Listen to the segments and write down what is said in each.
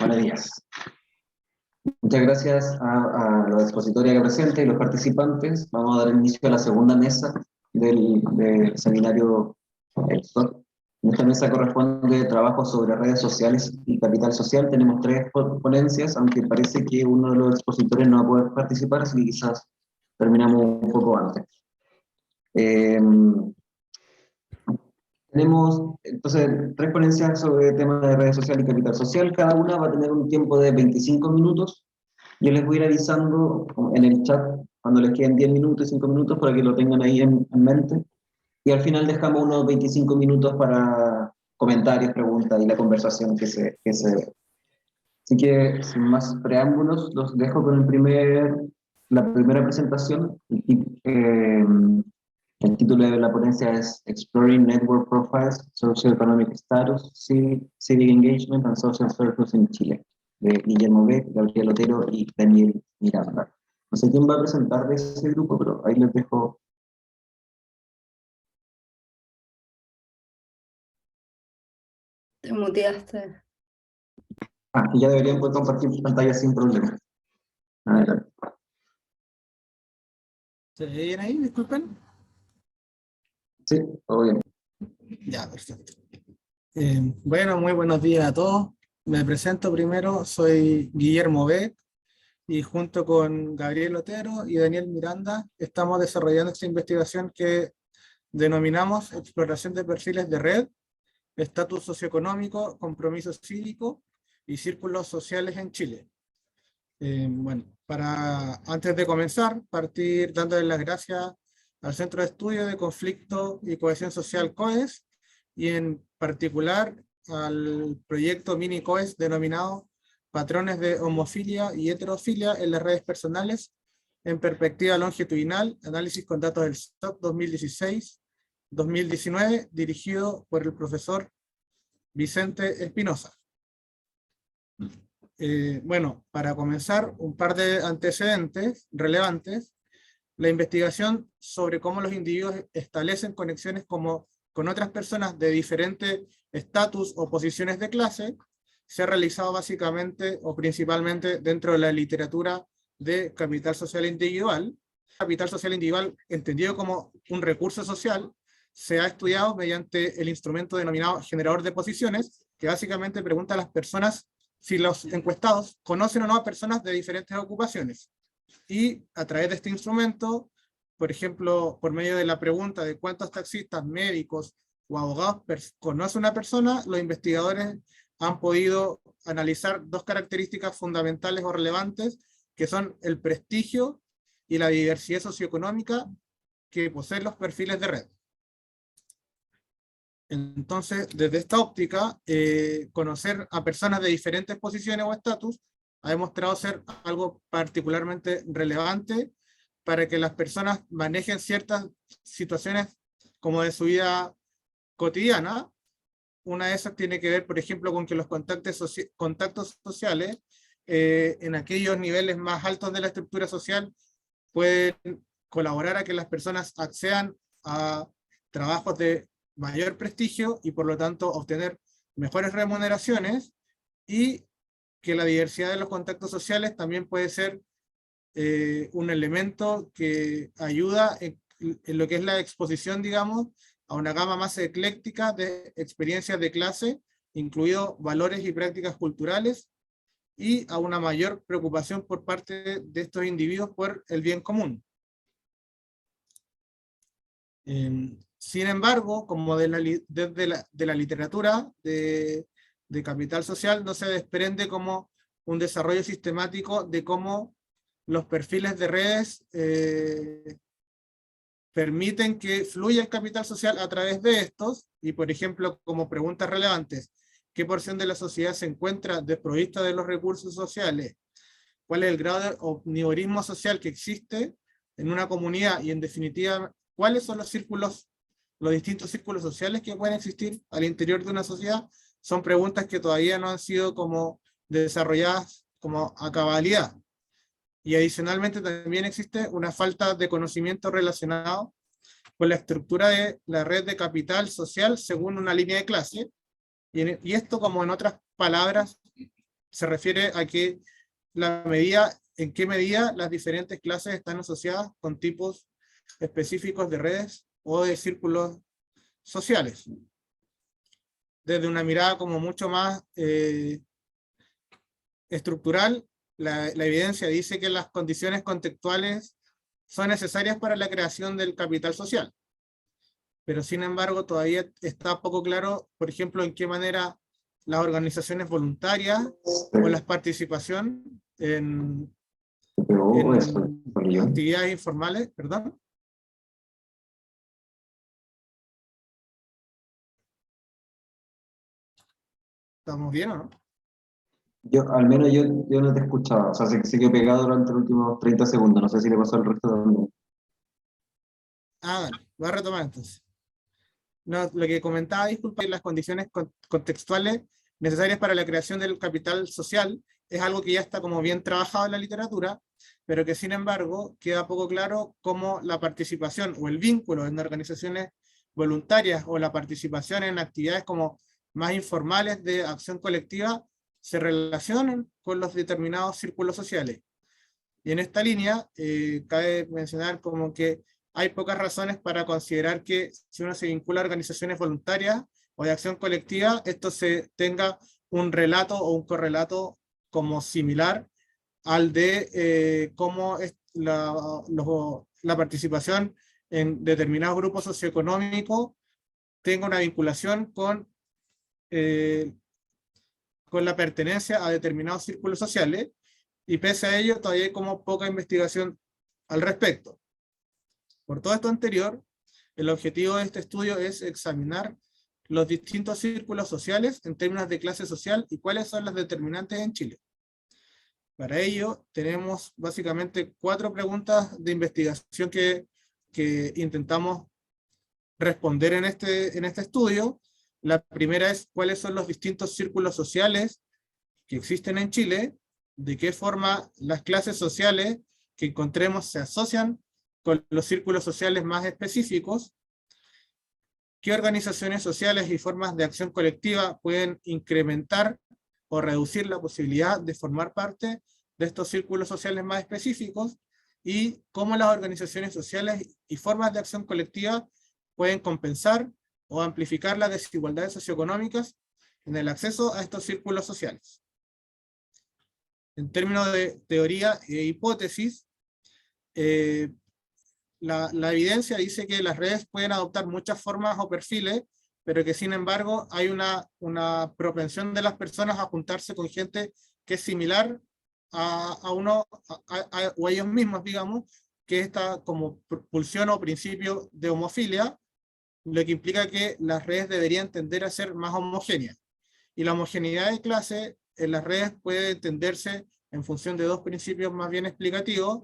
Buenos días. Muchas gracias a los expositores acá presentes y los participantes. Vamos a dar inicio a la segunda mesa del seminario EXPOT. En esta mesa corresponde trabajo sobre redes sociales y capital social. Tenemos 3 ponencias, aunque parece que uno de los expositores no va a poder participar, así que quizás terminamos un poco antes. Tenemos entonces 3 ponencias sobre temas de redes sociales y capital social. Cada una va a tener un tiempo de 25 minutos. Yo les voy a ir avisando en el chat cuando les queden 10 minutos y 5 minutos para que lo tengan ahí en mente. Y al final dejamos unos 25 minutos para comentarios, preguntas y la conversación que se dé. Así que, sin más preámbulos, los dejo con la primera presentación. El título de la ponencia es Exploring Network Profiles, Socioeconomic Status, Civic Engagement and Social Circles in Chile, de Guillermo Beck, Gabriel Otero y Daniel Miranda. No sé quién va a presentar de ese grupo, pero ahí les dejo. Te muteaste. Y ya deberían poder compartir pantalla sin problema. Adelante. ¿Se oyen ahí? Disculpen. Sí, todo bien. Ya, perfecto. Bueno, muy buenos días a todos. Me presento primero, soy Guillermo Beck y junto con Gabriel Otero y Daniel Miranda estamos desarrollando esta investigación que denominamos Exploración de perfiles de red, estatus socioeconómico, compromiso cívico y círculos sociales en Chile. Bueno, antes de comenzar, partir dándoles las gracias al Centro de Estudio de Conflicto y Cohesión Social COES y en particular al proyecto mini COES denominado Patrones de Homofilia y Heterofilia en las redes personales en perspectiva longitudinal, análisis con datos del SOC 2016-2019, dirigido por el profesor Vicente Espinosa. Bueno, para comenzar, un par de antecedentes relevantes. La investigación sobre cómo los individuos establecen conexiones con otras personas de diferente estatus o posiciones de clase se ha realizado básicamente o principalmente dentro de la literatura de capital social individual. Capital social individual, entendido como un recurso social, se ha estudiado mediante el instrumento denominado generador de posiciones, que básicamente pregunta a las personas si los encuestados conocen o no a personas de diferentes ocupaciones. Y a través de este instrumento, por ejemplo, por medio de la pregunta de cuántos taxistas, médicos o abogados conoce una persona, los investigadores han podido analizar 2 características fundamentales o relevantes, que son el prestigio y la diversidad socioeconómica que poseen los perfiles de red. Entonces, desde esta óptica, conocer a personas de diferentes posiciones o estatus ha demostrado ser algo particularmente relevante para que las personas manejen ciertas situaciones como de su vida cotidiana. Una de esas tiene que ver, por ejemplo, con que los contactos sociales en aquellos niveles más altos de la estructura social pueden colaborar a que las personas accedan a trabajos de mayor prestigio y por lo tanto obtener mejores remuneraciones, y que la diversidad de los contactos sociales también puede ser un elemento que ayuda en lo que es la exposición, digamos, a una gama más ecléctica de experiencias de clase, incluidos valores y prácticas culturales, y a una mayor preocupación por parte de estos individuos por el bien común. Sin embargo, como desde la literatura de capital social no se desprende como un desarrollo sistemático de cómo los perfiles de redes permiten que fluya el capital social a través de estos, y por ejemplo, como preguntas relevantes, ¿qué porción de la sociedad se encuentra desprovista de los recursos sociales? ¿Cuál es el grado de omnivorismo social que existe en una comunidad? Y en definitiva, ¿cuáles son los distintos círculos sociales que pueden existir al interior de una sociedad? Son preguntas que todavía no han sido como desarrolladas como a cabalidad. Y adicionalmente también existe una falta de conocimiento relacionado con la estructura de la red de capital social según una línea de clase. Y esto, como en otras palabras, se refiere a que en qué medida las diferentes clases están asociadas con tipos específicos de redes o de círculos sociales. Desde una mirada como mucho más estructural, la evidencia dice que las condiciones contextuales son necesarias para la creación del capital social. Pero sin embargo todavía está poco claro, por ejemplo, en qué manera las organizaciones voluntarias o la participación en actividades informales, perdón. ¿Estamos bien o no? Al menos yo no te escuchaba, o sea, se quedó pegado durante los últimos 30 segundos, no sé si le pasó al resto también. Dale, voy a retomar entonces. No, lo que comentaba, disculpa, las condiciones contextuales necesarias para la creación del capital social es algo que ya está como bien trabajado en la literatura, pero que sin embargo queda poco claro cómo la participación o el vínculo en organizaciones voluntarias o la participación en actividades como más informales de acción colectiva se relacionan con los determinados círculos sociales. Y en esta línea cabe mencionar como que hay pocas razones para considerar que si uno se vincula a organizaciones voluntarias o de acción colectiva, esto se tenga un relato o un correlato como similar al de cómo es la participación en determinados grupos socioeconómicos tenga una vinculación con la pertenencia a determinados círculos sociales, y pese a ello todavía hay como poca investigación al respecto. Por todo esto anterior, el objetivo de este estudio es examinar los distintos círculos sociales en términos de clase social y cuáles son las determinantes en Chile. Para ello, tenemos básicamente 4 preguntas de investigación que intentamos responder en este estudio. La primera es cuáles son los distintos círculos sociales que existen en Chile, de qué forma las clases sociales que encontremos se asocian con los círculos sociales más específicos, qué organizaciones sociales y formas de acción colectiva pueden incrementar o reducir la posibilidad de formar parte de estos círculos sociales más específicos, y cómo las organizaciones sociales y formas de acción colectiva pueden compensar o amplificar las desigualdades socioeconómicas en el acceso a estos círculos sociales. En términos de teoría e hipótesis, la evidencia dice que las redes pueden adoptar muchas formas o perfiles, pero que sin embargo hay una propensión de las personas a juntarse con gente que es similar a uno o a ellos mismos, digamos, que esta como pulsión o principio de homofilia, lo que implica que las redes deberían tender a ser más homogéneas. Y la homogeneidad de clase en las redes puede entenderse en función de 2 principios más bien explicativos: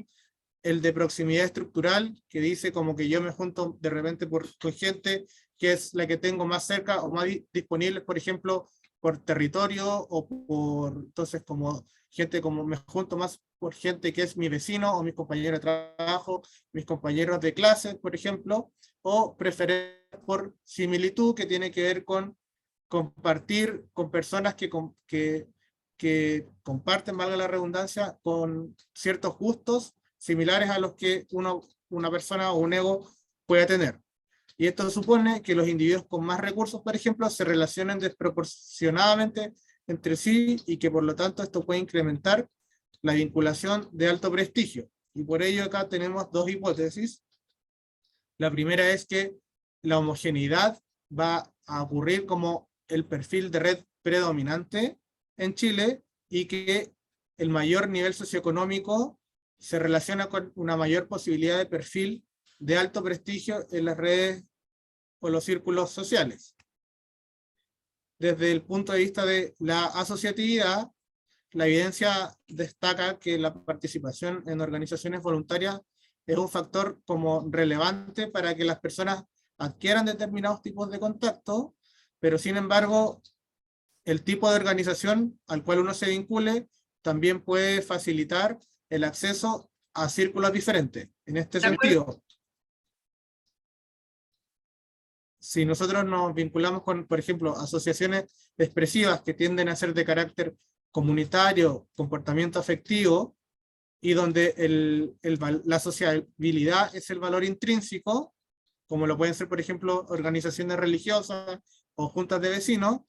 el de proximidad estructural, que dice como que yo me junto de repente con gente que es la que tengo más cerca o más disponible, por ejemplo, por territorio, o por, entonces como gente, como me junto más por gente que es mi vecino o mis compañeros de trabajo, mis compañeros de clase, por ejemplo, o preferencia por similitud, que tiene que ver con compartir con personas que comparten, valga la redundancia, con ciertos gustos similares a los que una persona o un ego puede tener. Y esto supone que los individuos con más recursos, por ejemplo, se relacionen desproporcionadamente entre sí, y que por lo tanto esto puede incrementar la vinculación de alto prestigio. Y por ello acá tenemos 2 hipótesis. La primera es que la homogeneidad va a ocurrir como el perfil de red predominante en Chile, y que el mayor nivel socioeconómico se relaciona con una mayor posibilidad de perfil de alto prestigio en las redes o los círculos sociales. Desde el punto de vista de la asociatividad, la evidencia destaca que la participación en organizaciones voluntarias es un factor como relevante para que las personas adquieran determinados tipos de contacto, pero sin embargo, el tipo de organización al cual uno se vincule también puede facilitar el acceso a círculos diferentes. En este sentido, si nosotros nos vinculamos con, por ejemplo, asociaciones expresivas que tienden a ser de carácter comunitario, comportamiento afectivo, y donde la sociabilidad es el valor intrínseco, como lo pueden ser, por ejemplo, organizaciones religiosas o juntas de vecinos,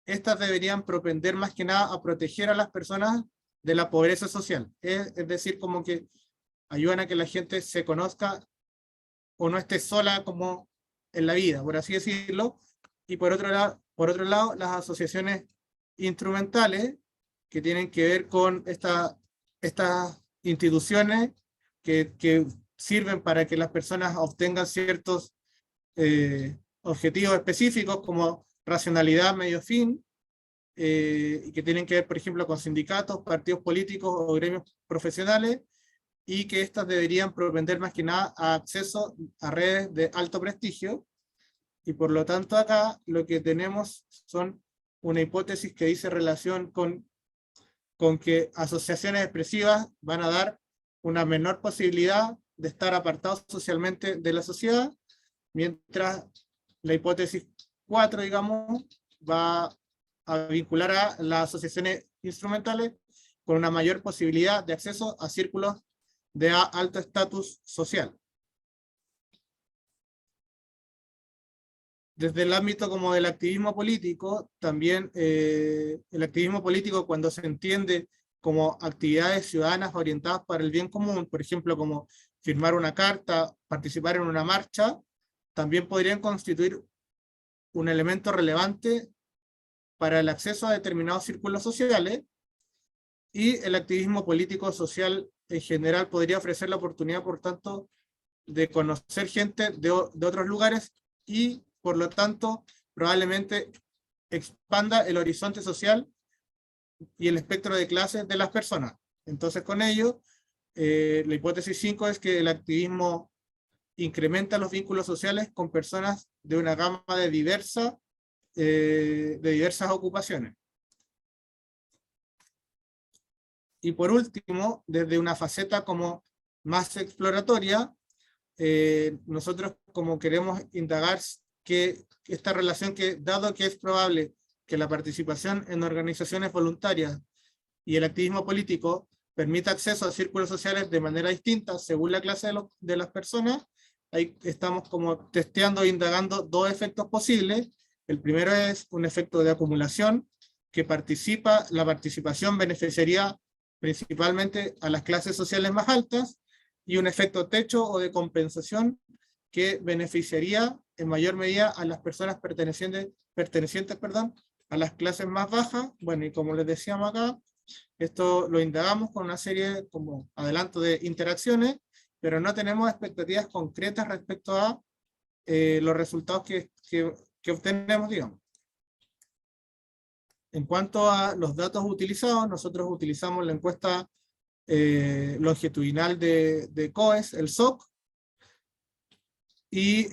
estas deberían propender más que nada a proteger a las personas de la pobreza social. Es decir, como que ayudan a que la gente se conozca o no esté sola como en la vida, por así decirlo. Y por otro lado, las asociaciones instrumentales que tienen que ver con estas instituciones que sirven para que las personas obtengan ciertos objetivos específicos como racionalidad, medio fin, y que tienen que ver, por ejemplo, con sindicatos, partidos políticos o gremios profesionales, y que estas deberían propender más que nada a acceso a redes de alto prestigio. Y por lo tanto acá lo que tenemos son una hipótesis que dice relación con que asociaciones expresivas van a dar una menor posibilidad de estar apartados socialmente de la sociedad, mientras la hipótesis 4, digamos, va a vincular a las asociaciones instrumentales con una mayor posibilidad de acceso a círculos de alto estatus social. Desde el ámbito como del activismo político, también el activismo político, cuando se entiende como actividades ciudadanas orientadas para el bien común, por ejemplo, como firmar una carta, participar en una marcha, también podrían constituir un elemento relevante para el acceso a determinados círculos sociales, y el activismo político social en general podría ofrecer la oportunidad, por tanto, de conocer gente de otros lugares y, por lo tanto, probablemente expanda el horizonte social y el espectro de clases de las personas. Entonces, con ello, la hipótesis 5 es que el activismo incrementa los vínculos sociales con personas de una gama de diversas ocupaciones. Y por último, desde una faceta como más exploratoria, nosotros como queremos indagar que esta relación, que dado que es probable que la participación en organizaciones voluntarias y el activismo político permita acceso a círculos sociales de manera distinta según la clase de las personas, ahí estamos como testeando e indagando dos efectos posibles. El primero es un efecto de acumulación, que la participación beneficiaría principalmente a las clases sociales más altas, y un efecto techo o de compensación que beneficiaría en mayor medida a las personas pertenecientes a las clases más bajas. Bueno, y como les decíamos acá, esto lo indagamos con una serie como adelanto de interacciones, pero no tenemos expectativas concretas respecto a los resultados que obtenemos, digamos. En cuanto a los datos utilizados, nosotros utilizamos la encuesta longitudinal de COES, el SOC, y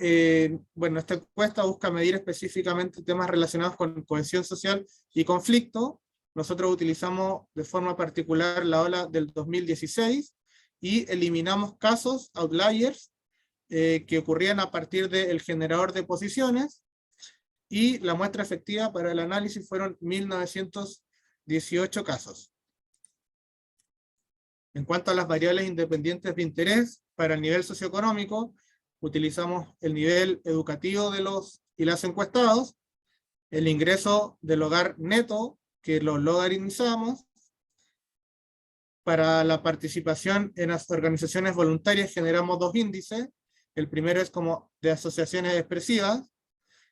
bueno, esta encuesta busca medir específicamente temas relacionados con cohesión social y conflicto. Nosotros utilizamos de forma particular la ola del 2016 y eliminamos casos, outliers, que ocurrían a partir del generador de posiciones, y la muestra efectiva para el análisis fueron 1918 casos. En cuanto a las variables independientes de interés para el nivel socioeconómico, utilizamos el nivel educativo de los y las encuestados, el ingreso del hogar neto, que lo logaritmizamos. Para la participación en las organizaciones voluntarias generamos dos índices. El primero es como de asociaciones expresivas,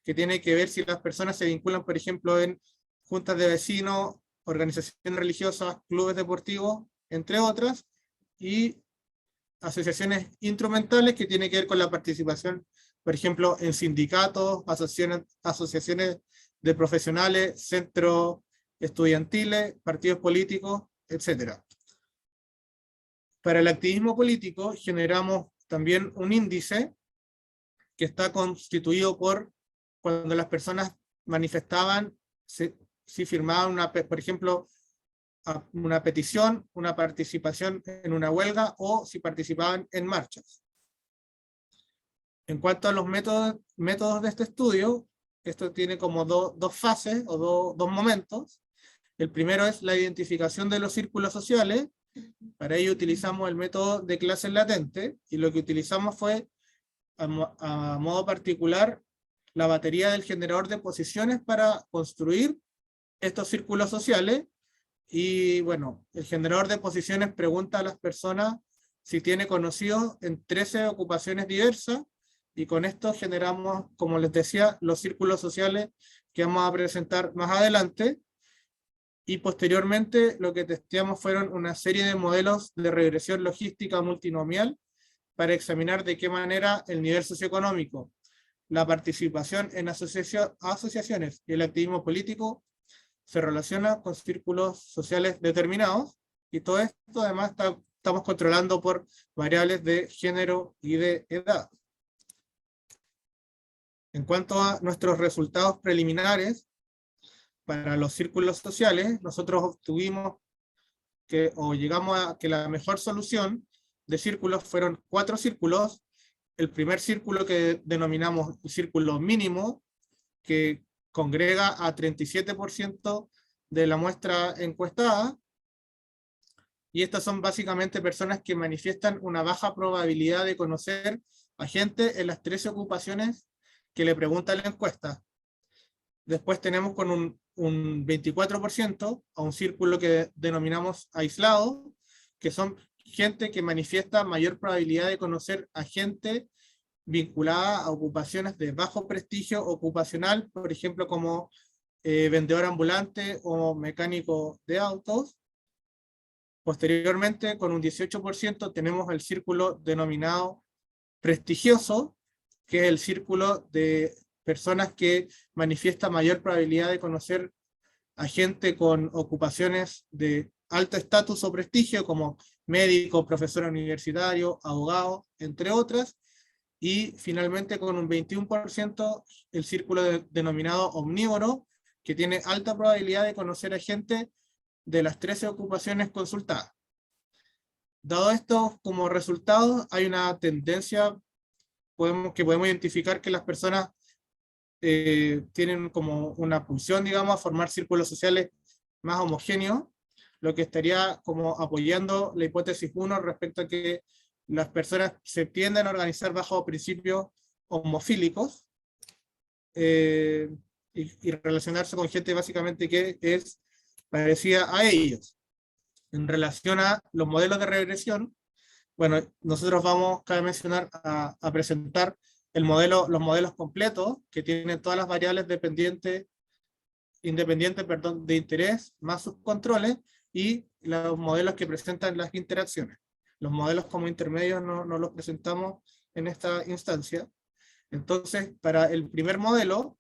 que tiene que ver si las personas se vinculan, por ejemplo, en juntas de vecinos, organizaciones religiosas, clubes deportivos, entre otras, y asociaciones instrumentales, que tiene que ver con la participación, por ejemplo, en sindicatos, asociaciones de profesionales, centros estudiantiles, partidos políticos, etc. Para el activismo político generamos también un índice que está constituido por cuando las personas manifestaban, si firmaban, por ejemplo, una petición, una participación en una huelga, o si participaban en marchas. En cuanto a los métodos de este estudio, esto tiene como dos fases o dos momentos. El primero es la identificación de los círculos sociales. Para ello utilizamos el método de clases latentes, y lo que utilizamos fue, a modo particular, la batería del generador de posiciones para construir estos círculos sociales. Y bueno, el generador de posiciones pregunta a las personas si tiene conocidos en 13 ocupaciones diversas, y con esto generamos, como les decía, los círculos sociales que vamos a presentar más adelante. Y posteriormente lo que testeamos fueron una serie de modelos de regresión logística multinomial para examinar de qué manera el nivel socioeconómico, la participación en asociaciones y el activismo político se relaciona con círculos sociales determinados, y todo esto además estamos controlando por variables de género y de edad. En cuanto a nuestros resultados preliminares para los círculos sociales, nosotros obtuvimos llegamos a que la mejor solución de círculos fueron 4 círculos. El primer círculo, que denominamos el círculo mínimo, que congrega a 37% de la muestra encuestada, y estas son básicamente personas que manifiestan una baja probabilidad de conocer a gente en las 13 ocupaciones que le pregunta la encuesta. Después tenemos con un 24% a un círculo que denominamos aislado, que son gente que manifiesta mayor probabilidad de conocer a gente vinculada a ocupaciones de bajo prestigio ocupacional, por ejemplo, como vendedor ambulante o mecánico de autos. Posteriormente, con un 18%, tenemos el círculo denominado prestigioso, que es el círculo de personas que manifiestan mayor probabilidad de conocer a gente con ocupaciones de alto estatus o prestigio, como médico, profesor universitario, abogado, entre otras. Y finalmente, con un 21%, el círculo denominado omnívoro, que tiene alta probabilidad de conocer a gente de las 13 ocupaciones consultadas. Dado esto como resultado, hay una tendencia que podemos identificar, que las personas tienen como una pulsión, digamos, a formar círculos sociales más homogéneos, lo que estaría como apoyando la hipótesis 1 respecto a que las personas se tienden a organizar bajo principios homofílicos, y relacionarse con gente básicamente que es parecida a ellos. En relación a los modelos de regresión, bueno, nosotros vamos, cabe mencionar, a presentar los modelos completos, que tienen todas las variables independientes de interés, más sus controles, y los modelos que presentan las interacciones. Los modelos como intermedios no los presentamos en esta instancia. Entonces, para el primer modelo,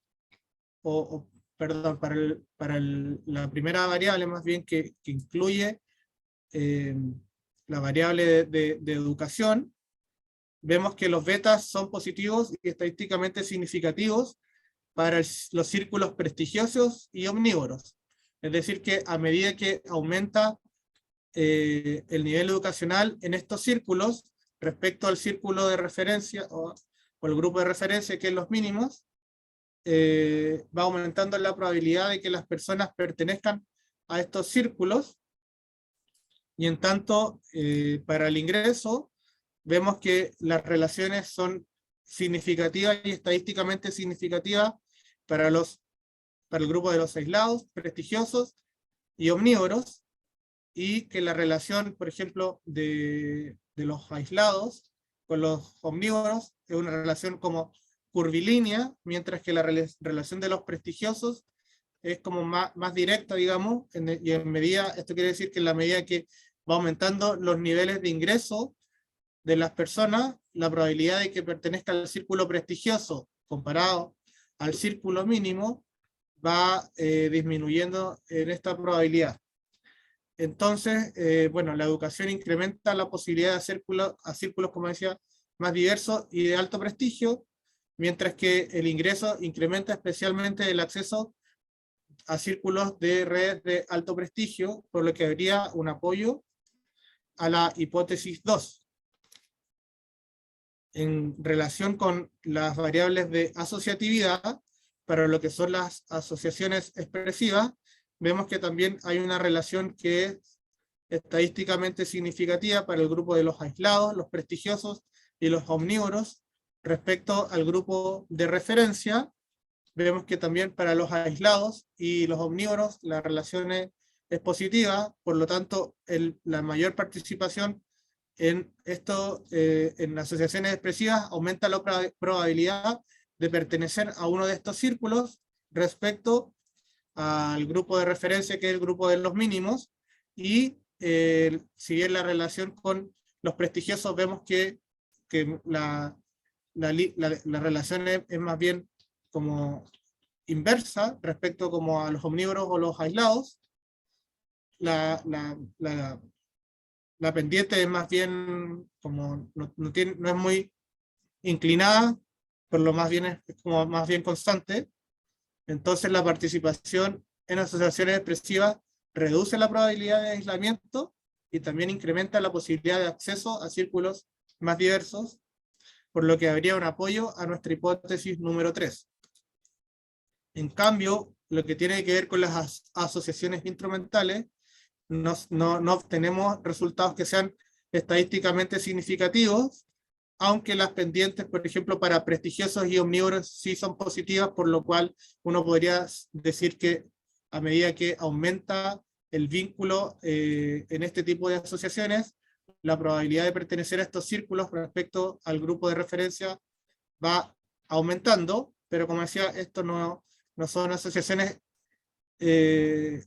para la primera variable más bien, que incluye la variable de educación, vemos que los betas son positivos y estadísticamente significativos para los círculos prestigiosos y omnívoros. Es decir, que a medida que aumenta el nivel educacional en estos círculos respecto al círculo de referencia o el grupo de referencia, que es los mínimos, va aumentando la probabilidad de que las personas pertenezcan a estos círculos. Y en tanto, para el ingreso, vemos que las relaciones son significativas y estadísticamente significativas para el grupo de los aislados, prestigiosos y omnívoros, y que la relación, por ejemplo, de los aislados con los omnívoros es una relación como curvilínea, mientras que la relación de los prestigiosos es como más directa, digamos, y en medida, esto quiere decir que en la medida que va aumentando los niveles de ingreso de las personas, la probabilidad de que pertenezca al círculo prestigioso comparado al círculo mínimo va disminuyendo en esta probabilidad. Entonces, bueno, la educación incrementa la posibilidad de círculos, como decía, más diversos y de alto prestigio, mientras que el ingreso incrementa especialmente el acceso a círculos de redes de alto prestigio, por lo que habría un apoyo a la hipótesis 2. En relación con las variables de asociatividad, para lo que son las asociaciones expresivas, vemos que también hay una relación que es estadísticamente significativa para el grupo de los aislados, los prestigiosos y los omnívoros. Respecto al grupo de referencia, vemos que también para los aislados y los omnívoros la relación es positiva, por lo tanto la mayor participación en en asociaciones expresivas aumenta la probabilidad de pertenecer a uno de estos círculos respecto al grupo de referencia, que es el grupo de los mínimos, y si bien la relación con los prestigiosos vemos que la relación es más bien como inversa respecto como a los omnívoros o los aislados, la pendiente es más bien como no es muy inclinada, por lo más bien es como más bien constante. Entonces la participación en asociaciones expresivas reduce la probabilidad de aislamiento y también incrementa la posibilidad de acceso a círculos más diversos, por lo que habría un apoyo a nuestra hipótesis número 3. En cambio, lo que tiene que ver con las asociaciones instrumentales, no obtenemos resultados que sean estadísticamente significativos, aunque las pendientes, por ejemplo, para prestigiosos y omnívoros sí son positivas, por lo cual uno podría decir que a medida que aumenta el vínculo en este tipo de asociaciones, la probabilidad de pertenecer a estos círculos respecto al grupo de referencia va aumentando, pero como decía, esto no son asociaciones que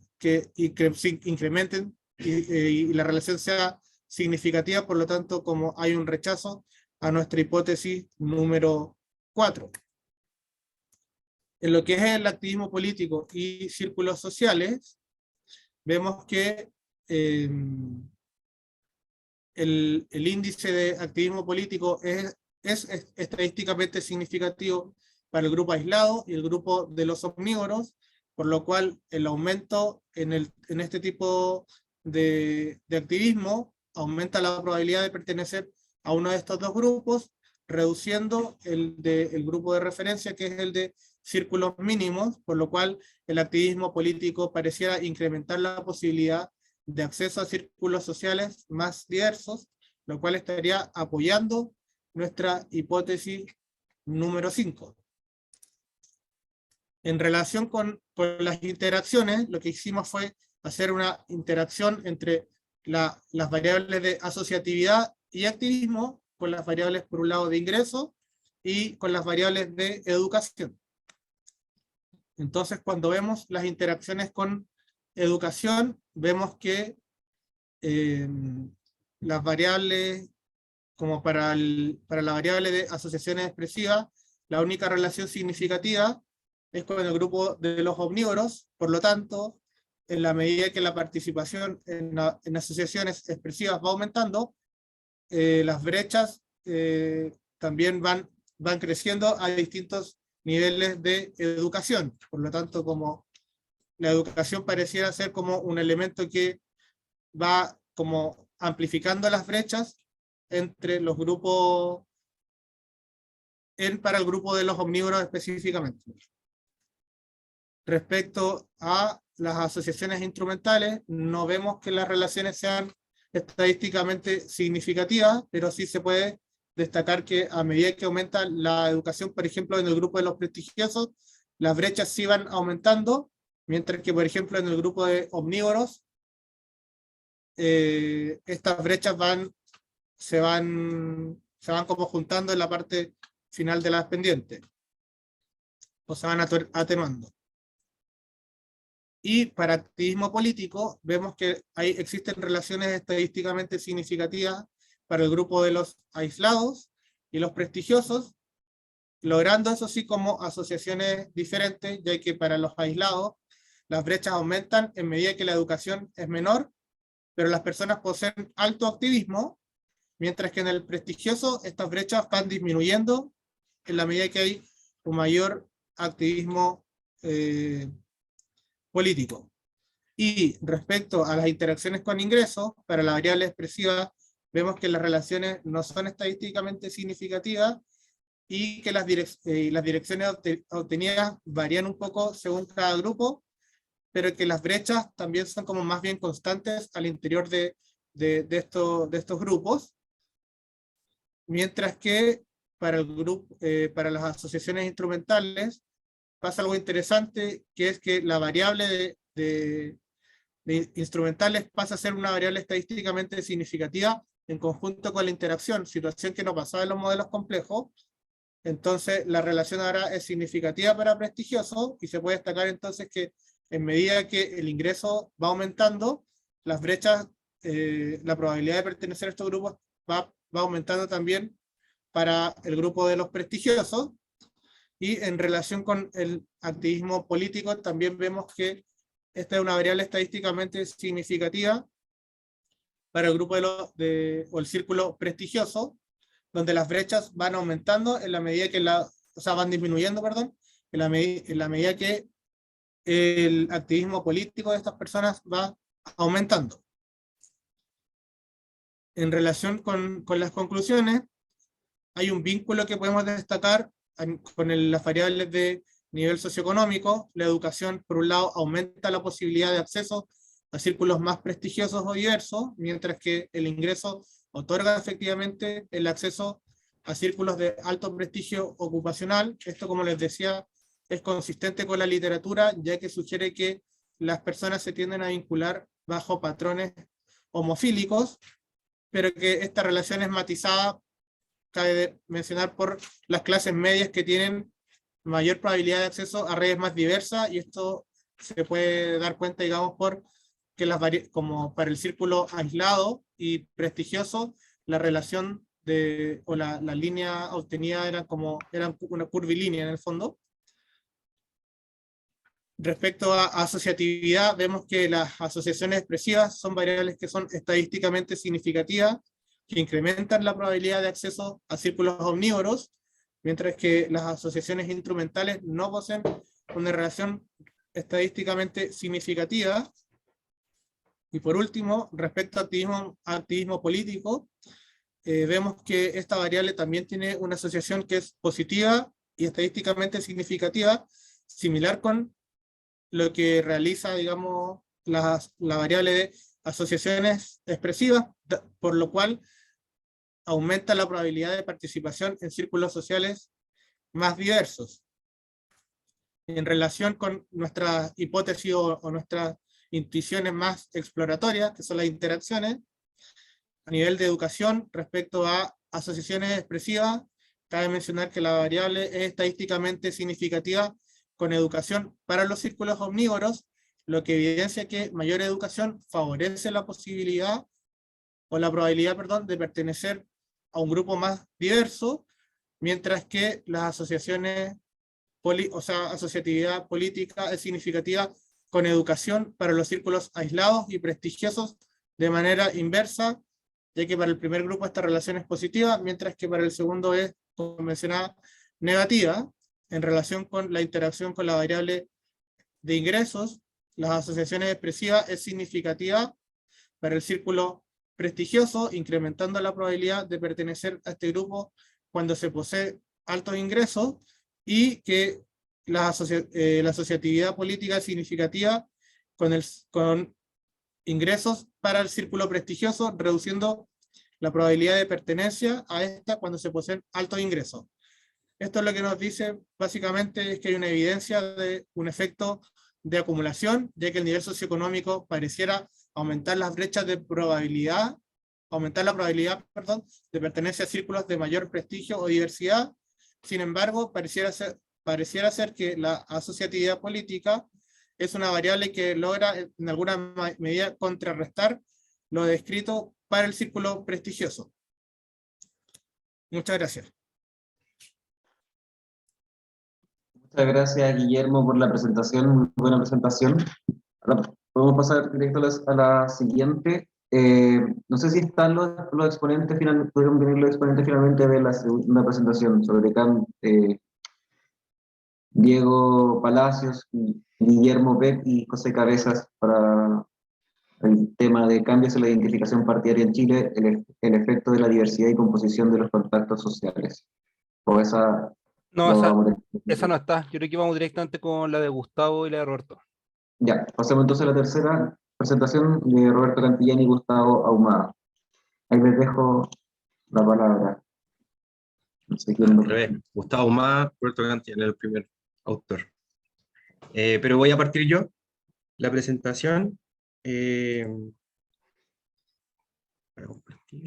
incrementen y la relación sea significativa, por lo tanto, como hay un rechazo a nuestra hipótesis número 4. En lo que es el activismo político y círculos sociales, vemos que el índice de activismo político es estadísticamente significativo para el grupo aislado y el grupo de los omnívoros, por lo cual el aumento en este tipo de activismo aumenta la probabilidad de pertenecer a uno de estos dos grupos, reduciendo el grupo de referencia, que es el de círculos mínimos, por lo cual el activismo político pareciera incrementar la posibilidad de acceso a círculos sociales más diversos, lo cual estaría apoyando nuestra hipótesis número 5. En relación con las interacciones, lo que hicimos fue hacer una interacción entre las variables de asociatividad y activismo, con las variables por un lado de ingreso y con las variables de educación. Entonces, cuando vemos las interacciones con educación, vemos que las variables, como para la variable de asociaciones expresivas, la única relación significativa es con el grupo de los omnívoros. Por lo tanto, en la medida que la participación en asociaciones expresivas va aumentando, las brechas también van creciendo a distintos niveles de educación. Por lo tanto, como la educación pareciera ser como un elemento que va como amplificando las brechas entre los grupos, para el grupo de los omnívoros específicamente. Respecto a las asociaciones instrumentales, no vemos que las relaciones sean estadísticamente significativas, pero sí se puede destacar que a medida que aumenta la educación, por ejemplo, en el grupo de los prestigiosos, las brechas sí van aumentando, mientras que, por ejemplo, en el grupo de omnívoros, estas brechas se van como juntando en la parte final de las pendientes, o se van atenuando. Y para activismo político, vemos que existen relaciones estadísticamente significativas para el grupo de los aislados y los prestigiosos, logrando eso sí como asociaciones diferentes, ya que para los aislados las brechas aumentan en medida que la educación es menor, pero las personas poseen alto activismo, mientras que en el prestigioso estas brechas van disminuyendo en la medida que hay un mayor activismo político. Y respecto a las interacciones con ingresos, para la variable expresiva, vemos que las relaciones no son estadísticamente significativas y que las direcciones obtenidas varían un poco según cada grupo, pero que las brechas también son como más bien constantes al interior de estos grupos, mientras que para el grupo, para las asociaciones instrumentales pasa algo interesante, que es que la variable de instrumentales pasa a ser una variable estadísticamente significativa en conjunto con la interacción, situación que no pasaba en los modelos complejos. Entonces la relación ahora es significativa para prestigioso, y se puede destacar entonces que en medida que el ingreso va aumentando, las brechas, la probabilidad de pertenecer a estos grupos va aumentando también para el grupo de los prestigiosos. Y en relación con el activismo político también vemos que esta es una variable estadísticamente significativa para el grupo o el círculo prestigioso, donde las brechas van aumentando en la medida que van disminuyendo, perdón, en la medida que el activismo político de estas personas va aumentando. En relación con las conclusiones, hay un vínculo que podemos destacar con las variables de nivel socioeconómico. La educación, por un lado, aumenta la posibilidad de acceso a círculos más prestigiosos o diversos, mientras que el ingreso otorga efectivamente el acceso a círculos de alto prestigio ocupacional. Esto, como les decía, es consistente con la literatura, ya que sugiere que las personas se tienden a vincular bajo patrones homofílicos, pero que esta relación es matizada, cabe mencionar, por las clases medias, que tienen mayor probabilidad de acceso a redes más diversas, y esto se puede dar cuenta, digamos, por que como para el círculo aislado y prestigioso, la relación la línea obtenida eran una curvilínea en el fondo. Respecto a asociatividad, vemos que las asociaciones expresivas son variables que son estadísticamente significativas, que incrementan la probabilidad de acceso a círculos omnívoros, mientras que las asociaciones instrumentales no poseen una relación estadísticamente significativa. Y por último, respecto a activismo político, vemos que esta variable también tiene una asociación que es positiva y estadísticamente significativa, similar con lo que realiza, digamos, la variable de asociaciones expresivas, por lo cual aumenta la probabilidad de participación en círculos sociales más diversos. En relación con nuestra hipótesis o nuestras intuiciones más exploratorias, que son las interacciones, a nivel de educación, respecto a asociaciones expresivas, cabe mencionar que la variable es estadísticamente significativa con educación para los círculos omnívoros, lo que evidencia que mayor educación favorece la posibilidad o la probabilidad, perdón, de pertenecer a un grupo más diverso, mientras que las asociaciones, asociatividad política es significativa con educación para los círculos aislados y prestigiosos de manera inversa, ya que para el primer grupo esta relación es positiva, mientras que para el segundo es, como mencionaba, negativa. En relación con la interacción con la variable de ingresos, las asociaciones expresivas es significativa para el círculo prestigioso, incrementando la probabilidad de pertenecer a este grupo cuando se posee altos ingresos, y que la asociatividad política es significativa con ingresos para el círculo prestigioso, reduciendo la probabilidad de pertenencia a esta cuando se poseen altos ingresos. Esto es lo que nos dice básicamente, es que hay una evidencia de un efecto de acumulación, ya que el nivel socioeconómico pareciera aumentar las brechas de probabilidad, aumentar la probabilidad, perdón, de pertenencia a círculos de mayor prestigio o diversidad. Sin embargo, pareciera ser que la asociatividad política es una variable que logra en alguna medida contrarrestar lo descrito para el círculo prestigioso. Muchas gracias. Muchas gracias, Guillermo, por la presentación, muy buena presentación. Ahora podemos pasar directo a la siguiente. No sé si están los exponentes, pudieron venir los exponentes finalmente de la segunda presentación sobre Diego Palacios, Guillermo Beck y José Cabezas, para el tema de cambios en la identificación partidaria en Chile, el efecto de la diversidad y composición de los contactos sociales. O esa... No, no vamos a... esa no está. Yo creo que vamos directamente con la de Gustavo y la de Roberto. Ya, pasemos entonces a la tercera presentación de Roberto Cantillán y Gustavo Ahumada. Ahí les dejo la palabra. No sé quién Al lo... revés, Gustavo Más, Roberto Cantillán era el primer autor. Pero voy a partir yo la presentación. eh, para compartir.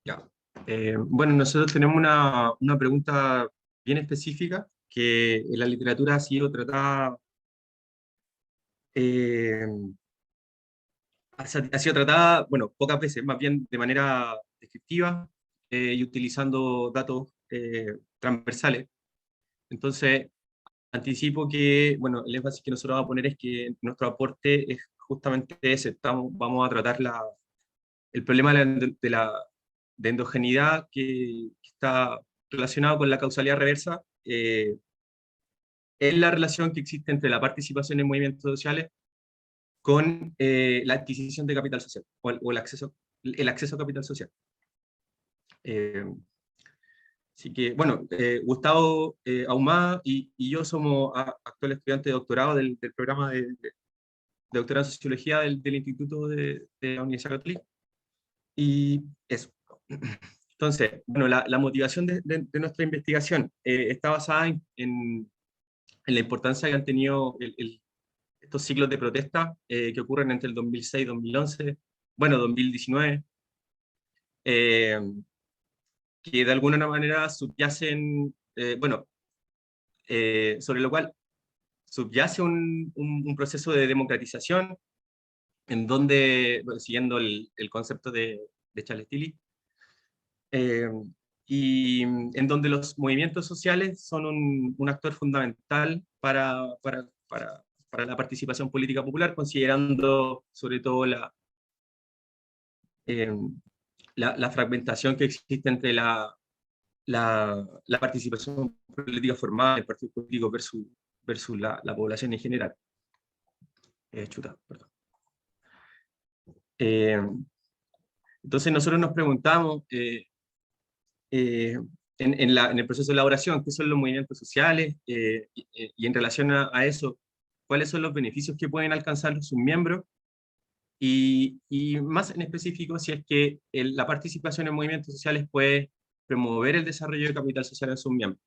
Ya. Bueno, nosotros tenemos una pregunta bien específica que en la literatura ha sido tratada, eh, ha sido tratada, bueno, pocas veces, más bien de manera descriptiva y utilizando datos transversales. Entonces, anticipo que, bueno, el énfasis que nosotros vamos a poner es que nuestro aporte es justamente ese. Vamos a tratar el problema de endogeneidad que está relacionado con la causalidad reversa, es la relación que existe entre la participación en movimientos sociales con la adquisición de capital social o el acceso a capital social. Eh, Así que, bueno, Gustavo Ahumada y yo somos actuales estudiantes de doctorado del programa de doctorado en Sociología del Instituto de la Universidad Católica. Y eso. Entonces, bueno, la motivación de nuestra investigación está basada en la importancia que han tenido estos ciclos de protesta que ocurren entre el 2006 y 2011, bueno, 2019, eh, que de alguna manera subyacen, bueno, sobre lo cual subyace un proceso de democratización en donde, bueno, siguiendo el concepto de Charles Tilly, eh, y en donde los movimientos sociales son un actor fundamental para la participación política popular, considerando sobre todo eh, la fragmentación que existe entre la participación política formal, el partido político versus la población en general. Perdón. Entonces nosotros nos preguntamos, en el proceso de elaboración, qué son los movimientos sociales y en relación a eso, cuáles son los beneficios que pueden alcanzar sus miembros y más en específico si es que la participación en movimientos sociales puede promover el desarrollo de capital social en sus miembros.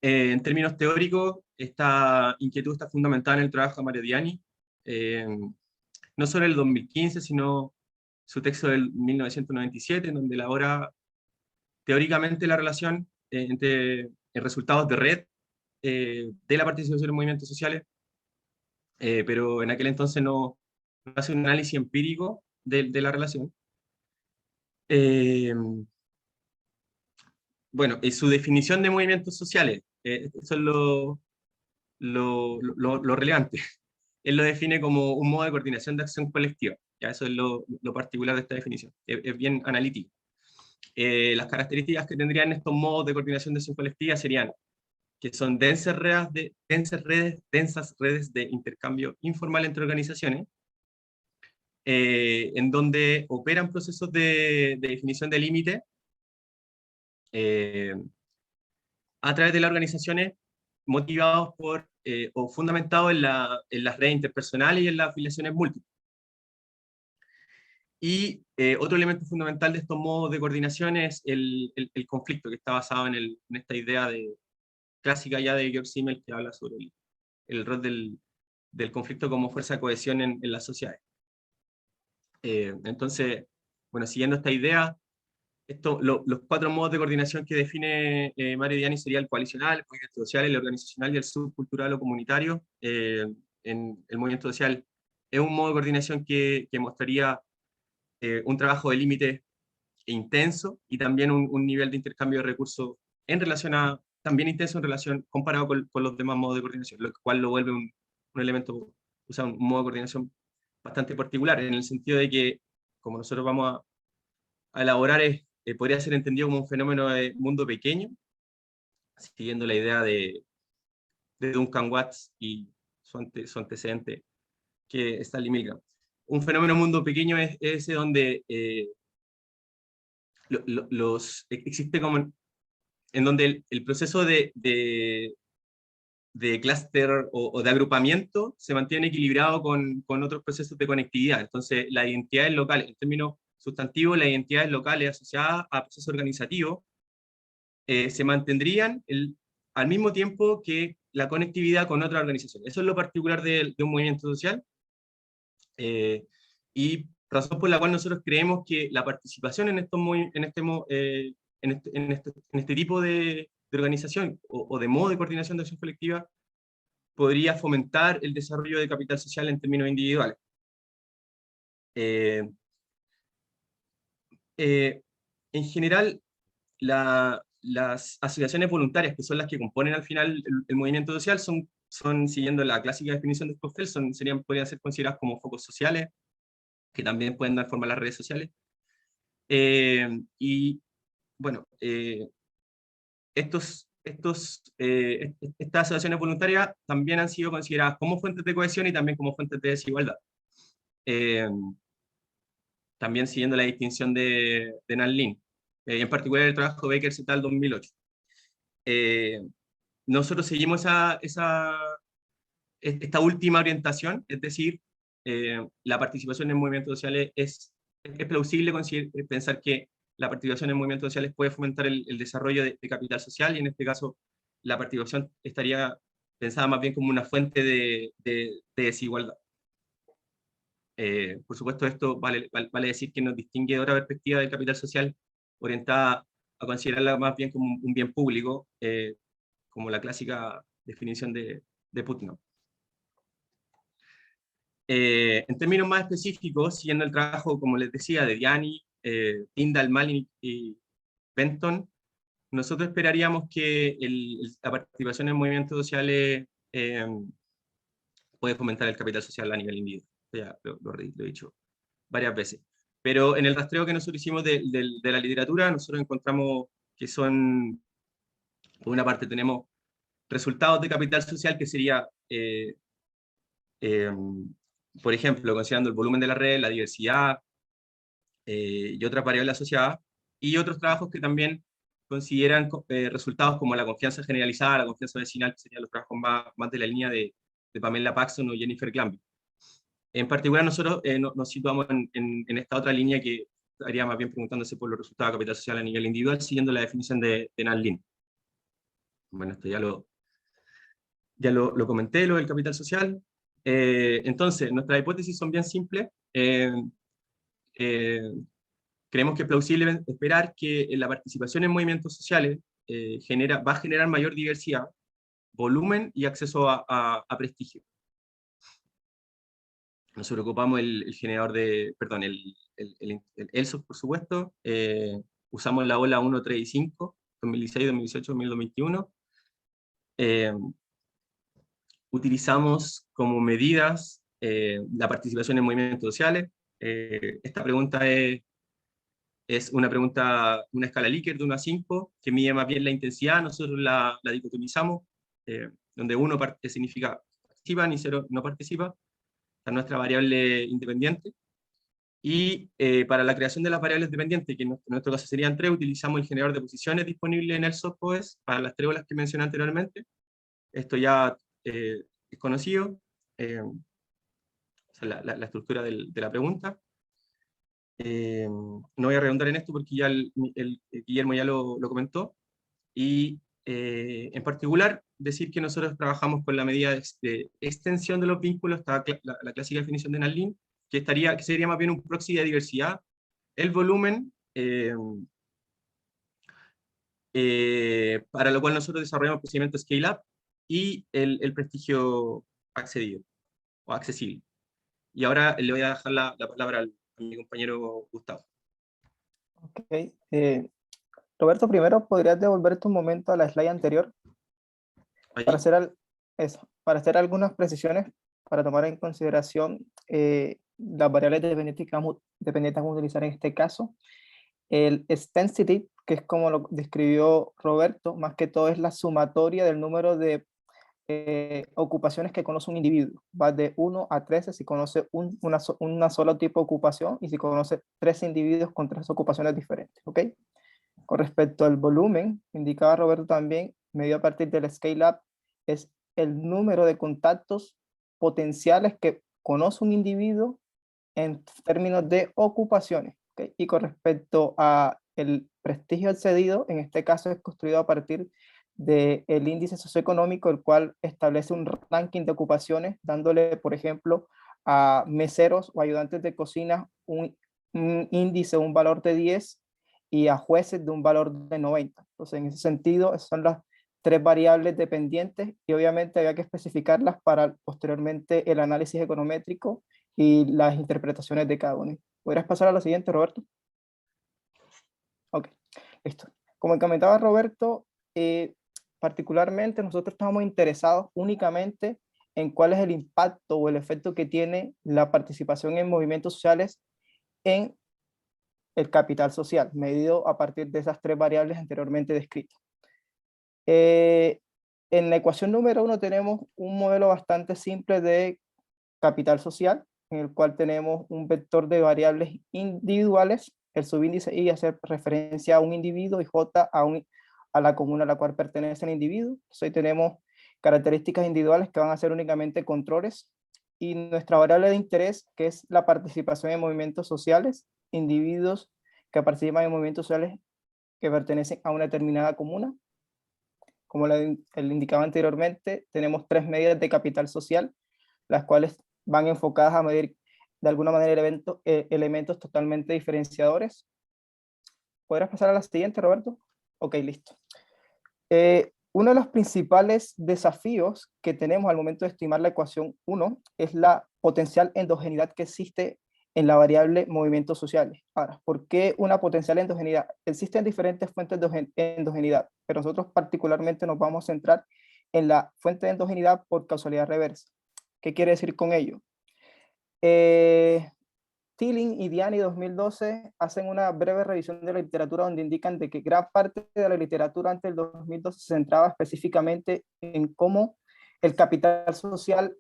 En términos teóricos, esta inquietud está fundamentada en el trabajo de Mario Diani, no solo el 2015, sino su texto del 1997, en donde elabora teóricamente la relación entre resultados de red de la participación en movimientos sociales, pero en aquel entonces no hace un análisis empírico de la relación. Bueno, y su definición de movimientos sociales, eso es lo relevante. Él lo define como un modo de coordinación de acción colectiva. Ya eso es lo particular de esta definición. Es bien analítico. Las características que tendrían estos modos de coordinación de acción colectiva serían que son densas redes de intercambio informal entre organizaciones, en donde operan procesos de definición de límite a través de las organizaciones motivados por o fundamentados en las redes interpersonales y en las afiliaciones múltiples. Y otro elemento fundamental de estos modos de coordinación es el conflicto, que está basado en esta idea clásica ya de Georg Simmel, que habla sobre el rol del conflicto como fuerza de cohesión en las sociedades. Entonces, bueno, siguiendo esta idea, los cuatro modos de coordinación que define Mario Diani sería el coalicional, el movimiento social, el organizacional y el subcultural o comunitario. En el movimiento social es un modo de coordinación que mostraría un trabajo de límite intenso y también un nivel de intercambio de recursos también intenso en relación comparado con los demás modos de coordinación, lo cual lo vuelve un elemento, o sea, un modo de coordinación bastante particular, en el sentido de que, como nosotros vamos a elaborar, podría ser entendido como un fenómeno de mundo pequeño, siguiendo la idea de Duncan Watts y su antecedente, que es Stanley Milgram. Un fenómeno mundo pequeño es ese donde existe como en donde el proceso de clúster o de agrupamiento se mantiene equilibrado con otros procesos de conectividad. Entonces, las identidades locales, en términos sustantivos, las identidades locales asociadas a procesos organizativos se mantendrían al mismo tiempo que la conectividad con otras organizaciones. Eso es lo particular de un movimiento social, y razón por la cual nosotros creemos que la participación en este tipo de organización o de modo de coordinación de acción colectiva podría fomentar el desarrollo de capital social en términos individuales. En general, las asociaciones voluntarias, que son las que componen al final el movimiento social, son siguiendo la clásica definición de Stoffel, podrían ser consideradas como focos sociales, que también pueden dar forma a las redes sociales. Y bueno, estas asociaciones voluntarias también han sido consideradas como fuentes de cohesión y también como fuentes de desigualdad. También siguiendo la distinción de Nan Lin, en particular el trabajo de Becker et al. 2008. Nosotros seguimos esta última orientación, es decir, la participación en movimientos sociales es plausible pensar que la participación en movimientos sociales puede fomentar el desarrollo de capital social, y en este caso la participación estaría pensada más bien como una fuente de desigualdad. Por supuesto, esto vale decir que nos distingue de otra perspectiva del capital social orientada a considerarla más bien como un bien público, como la clásica definición de Putnam. En términos más específicos, siguiendo el trabajo, como les decía, de Diani, Tyndall, Malin y Benton, nosotros esperaríamos que la participación en movimientos sociales puede fomentar el capital social a nivel individual. Ya lo he dicho varias veces. Pero en el rastreo que nosotros hicimos de la literatura, nosotros encontramos que son, por una parte tenemos resultados de capital social que sería, por ejemplo, considerando el volumen de la red, la diversidad y otras variables asociadas, y otros trabajos que también consideran resultados como la confianza generalizada, la confianza vecinal, que serían los trabajos más de la línea de Pamela Paxson o Jennifer Glanville. En particular, nosotros nos situamos en esta otra línea que estaría más bien preguntándose por los resultados de capital social a nivel individual, siguiendo la definición de Nan Lin. Bueno, esto ya lo comenté, lo del capital social. Entonces, nuestras hipótesis son bien simples. Creemos que es plausible esperar que la participación en movimientos sociales va a generar mayor diversidad, volumen y acceso a prestigio. Nosotros ocupamos el generador perdón, el ELSOF, por supuesto. Usamos la ola 1, 3 y 5, 2016, 2018, 2021. Utilizamos como medidas la participación en movimientos sociales. Esta pregunta es una escala Likert de 1 a 5, que mide más bien la intensidad. Nosotros la dicotomizamos, donde 1 significa participan y 0 no participa. Esta es nuestra variable independiente. Y para la creación de las variables dependientes, que en nuestro caso serían 3, utilizamos el generador de posiciones disponible en el SOPOES para las 3 olas que mencioné anteriormente. Esto ya es conocido, o sea, la estructura de la pregunta. No voy a redundar en esto porque ya Guillermo ya lo comentó. Y en particular, decir que nosotros trabajamos con la medida de extensión de los vínculos, está la clásica definición de Nan Lin, que sería más bien un proxy de diversidad, el volumen, para lo cual nosotros desarrollamos procedimiento Scale-Up, y el prestigio accedido o accesible. Y ahora le voy a dejar la palabra a mi compañero Gustavo. Ok. Roberto, primero, ¿podrías devolver tu momento a la slide anterior? ¿Ahí? Para hacer algunas precisiones, para tomar en consideración las variables dependientes que vamos a utilizar en este caso. El extensity, que es como lo describió Roberto, más que todo es la sumatoria del número de ocupaciones que conoce un individuo. Va de 1 a 13 si conoce una sola tipo de ocupación y si conoce 3 individuos con 3 ocupaciones diferentes. ¿Ok? Con respecto al volumen, indicaba Roberto también, medido a partir del Scale Up, es el número de contactos potenciales que conoce un individuo en términos de ocupaciones. ¿Okay? Y con respecto a el prestigio accedido, en este caso es construido a partir del índice socioeconómico, el cual establece un ranking de ocupaciones, dándole, por ejemplo, a meseros o ayudantes de cocina un índice, un valor de 10, y a jueces de un valor de 90. Entonces, en ese sentido, esas son las 3 variables dependientes y obviamente había que especificarlas para posteriormente el análisis econométrico y las interpretaciones de cada uno. ¿Podrías pasar a la siguiente, Roberto? Ok, listo. Como comentaba Roberto, particularmente nosotros estamos interesados únicamente en cuál es el impacto o el efecto que tiene la participación en movimientos sociales en el capital social, medido a partir de esas 3 variables anteriormente descritas. En la ecuación número 1 tenemos un modelo bastante simple de capital social, en el cual tenemos un vector de variables individuales, el subíndice I hace referencia a un individuo y J a la comuna a la cual pertenece el individuo. Entonces hoy tenemos características individuales que van a ser únicamente controles, y nuestra variable de interés, que es la participación en movimientos sociales, individuos que participan en movimientos sociales que pertenecen a una determinada comuna. Como le indicaba anteriormente, tenemos 3 medidas de capital social, las cuales van enfocadas a medir de alguna manera elementos totalmente diferenciadores. ¿Podrás pasar a la siguiente, Roberto? Ok, listo. Uno de los principales desafíos que tenemos al momento de estimar la ecuación 1 es la potencial endogeneidad que existe en la variable movimientos sociales. Ahora, ¿por qué una potencial endogeneidad? Existen diferentes fuentes de endogeneidad, pero nosotros particularmente nos vamos a centrar en la fuente de endogeneidad por causalidad reversa. ¿Qué quiere decir con ello? Tilling y Diani 2012 hacen una breve revisión de la literatura donde indican de que gran parte de la literatura antes del 2012 se centraba específicamente en cómo el capital social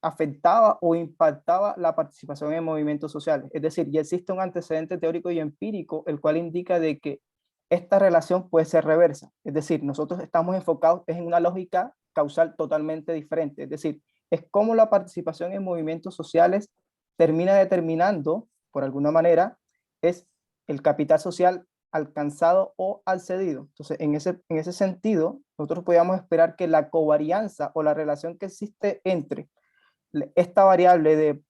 afectaba o impactaba la participación en movimientos sociales. Es decir, ya existe un antecedente teórico y empírico el cual indica de que esta relación puede ser reversa. Es decir, nosotros estamos enfocados en una lógica causal totalmente diferente. Es decir, es cómo la participación en movimientos sociales termina determinando, por alguna manera, es el capital social alcanzado o accedido. Entonces, en ese sentido, nosotros podríamos esperar que la covarianza o la relación que existe entre esta variable de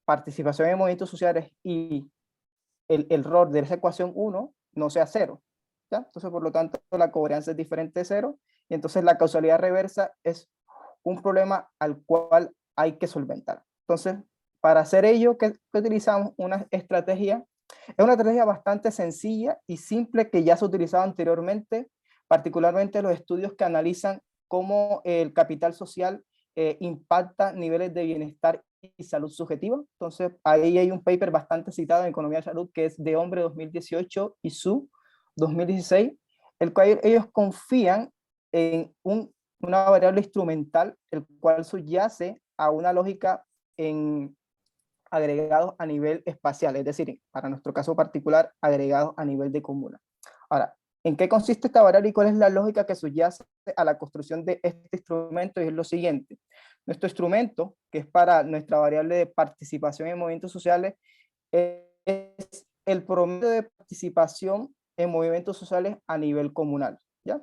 participación en movimientos sociales y el error de esa ecuación 1 no sea 0. ¿Ya? Entonces, por lo tanto, la covarianza es diferente de 0, y entonces la causalidad reversa es un problema al cual hay que solventar. Entonces, para hacer ello, ¿qué utilizamos? Una estrategia. Es una estrategia bastante sencilla y simple que ya se ha utilizado anteriormente, particularmente los estudios que analizan cómo el capital social impacta niveles de bienestar y salud subjetiva. Entonces, ahí hay un paper bastante citado en Economía de Salud que es de Hombre 2018 y Su 2016, el cual ellos confían en una variable instrumental, el cual subyace a una lógica en agregados a nivel espacial, es decir, para nuestro caso particular, agregados a nivel de comuna. Ahora, ¿en qué consiste esta variable y cuál es la lógica que subyace a la construcción de este instrumento? Y es lo siguiente. Nuestro instrumento, que es para nuestra variable de participación en movimientos sociales, es el promedio de participación en movimientos sociales a nivel comunal. ¿Ya?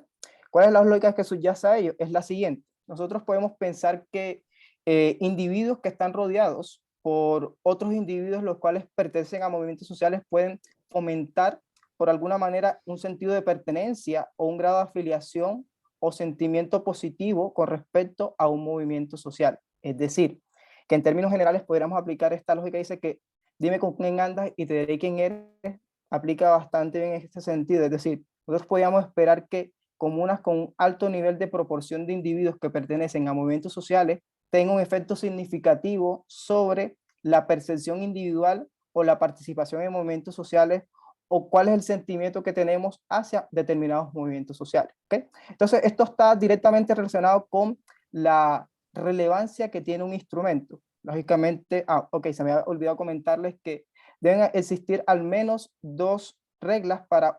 ¿Cuál es la lógica que subyace a ello? Es la siguiente. Nosotros podemos pensar que individuos que están rodeados por otros individuos los cuales pertenecen a movimientos sociales pueden fomentar por alguna manera un sentido de pertenencia o un grado de afiliación o sentimiento positivo con respecto a un movimiento social. Es decir, que en términos generales podríamos aplicar esta lógica, dice que dime con quién andas y te diré quién eres, aplica bastante bien en este sentido. Es decir, nosotros podríamos esperar que comunas con un alto nivel de proporción de individuos que pertenecen a movimientos sociales tenga un efecto significativo sobre la percepción individual o la participación en movimientos sociales, o cuál es el sentimiento que tenemos hacia determinados movimientos sociales. ¿Okay? Entonces, esto está directamente relacionado con la relevancia que tiene un instrumento. Lógicamente, se me había olvidado comentarles que deben existir al menos 2 reglas para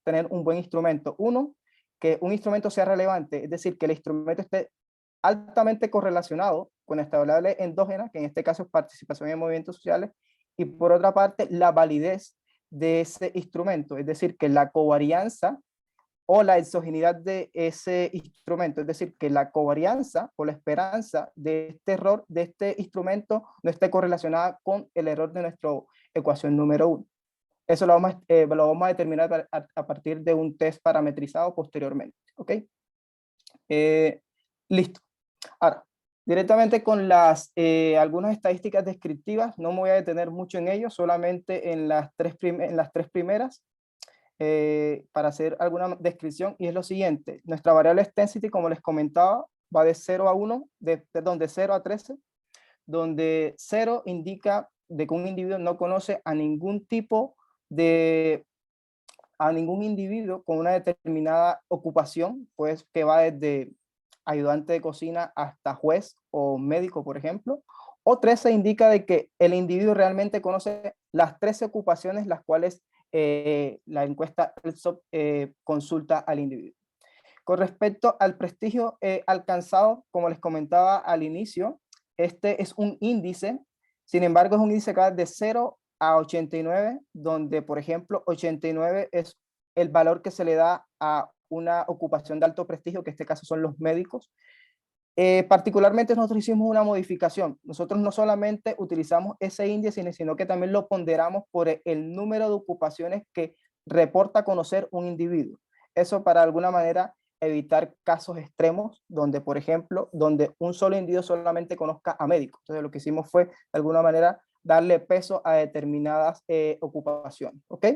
tener un buen instrumento. Uno, que un instrumento sea relevante, es decir, que el instrumento esté altamente correlacionado con esta variable endógena, que en este caso es participación en movimientos sociales, y por otra parte, la validez de ese instrumento, es decir, que la covarianza o la exogeneidad de ese instrumento, es decir, que la covarianza o la esperanza de este error de este instrumento no esté correlacionada con el error de nuestra ecuación número 1. Eso lo vamos a determinar a partir de un test parametrizado posteriormente. ¿Ok? Listo. Ahora, directamente con algunas estadísticas descriptivas, no me voy a detener mucho en ello, solamente en las tres primeras, para hacer alguna descripción, y es lo siguiente. Nuestra variable extensity, como les comentaba, va de 0 a 1, de 0 a 13, donde 0 indica de que un individuo no conoce a ningún individuo con una determinada ocupación, pues que va desde ayudante de cocina hasta juez o médico, por ejemplo. O 13 indica de que el individuo realmente conoce las 13 ocupaciones las cuales la encuesta consulta al individuo. Con respecto al prestigio alcanzado, como les comentaba al inicio, este es un índice, sin embargo es un índice que va de 0 a 89, donde por ejemplo 89 es el valor que se le da a una ocupación de alto prestigio, que en este caso son los médicos. Particularmente nosotros hicimos una modificación. Nosotros no solamente utilizamos ese índice, sino que también lo ponderamos por el número de ocupaciones que reporta conocer un individuo. Eso para alguna manera evitar casos extremos donde, por ejemplo, donde un solo individuo solamente conozca a médicos. Entonces lo que hicimos fue, de alguna manera, darle peso a determinadas ocupaciones. ¿Ok?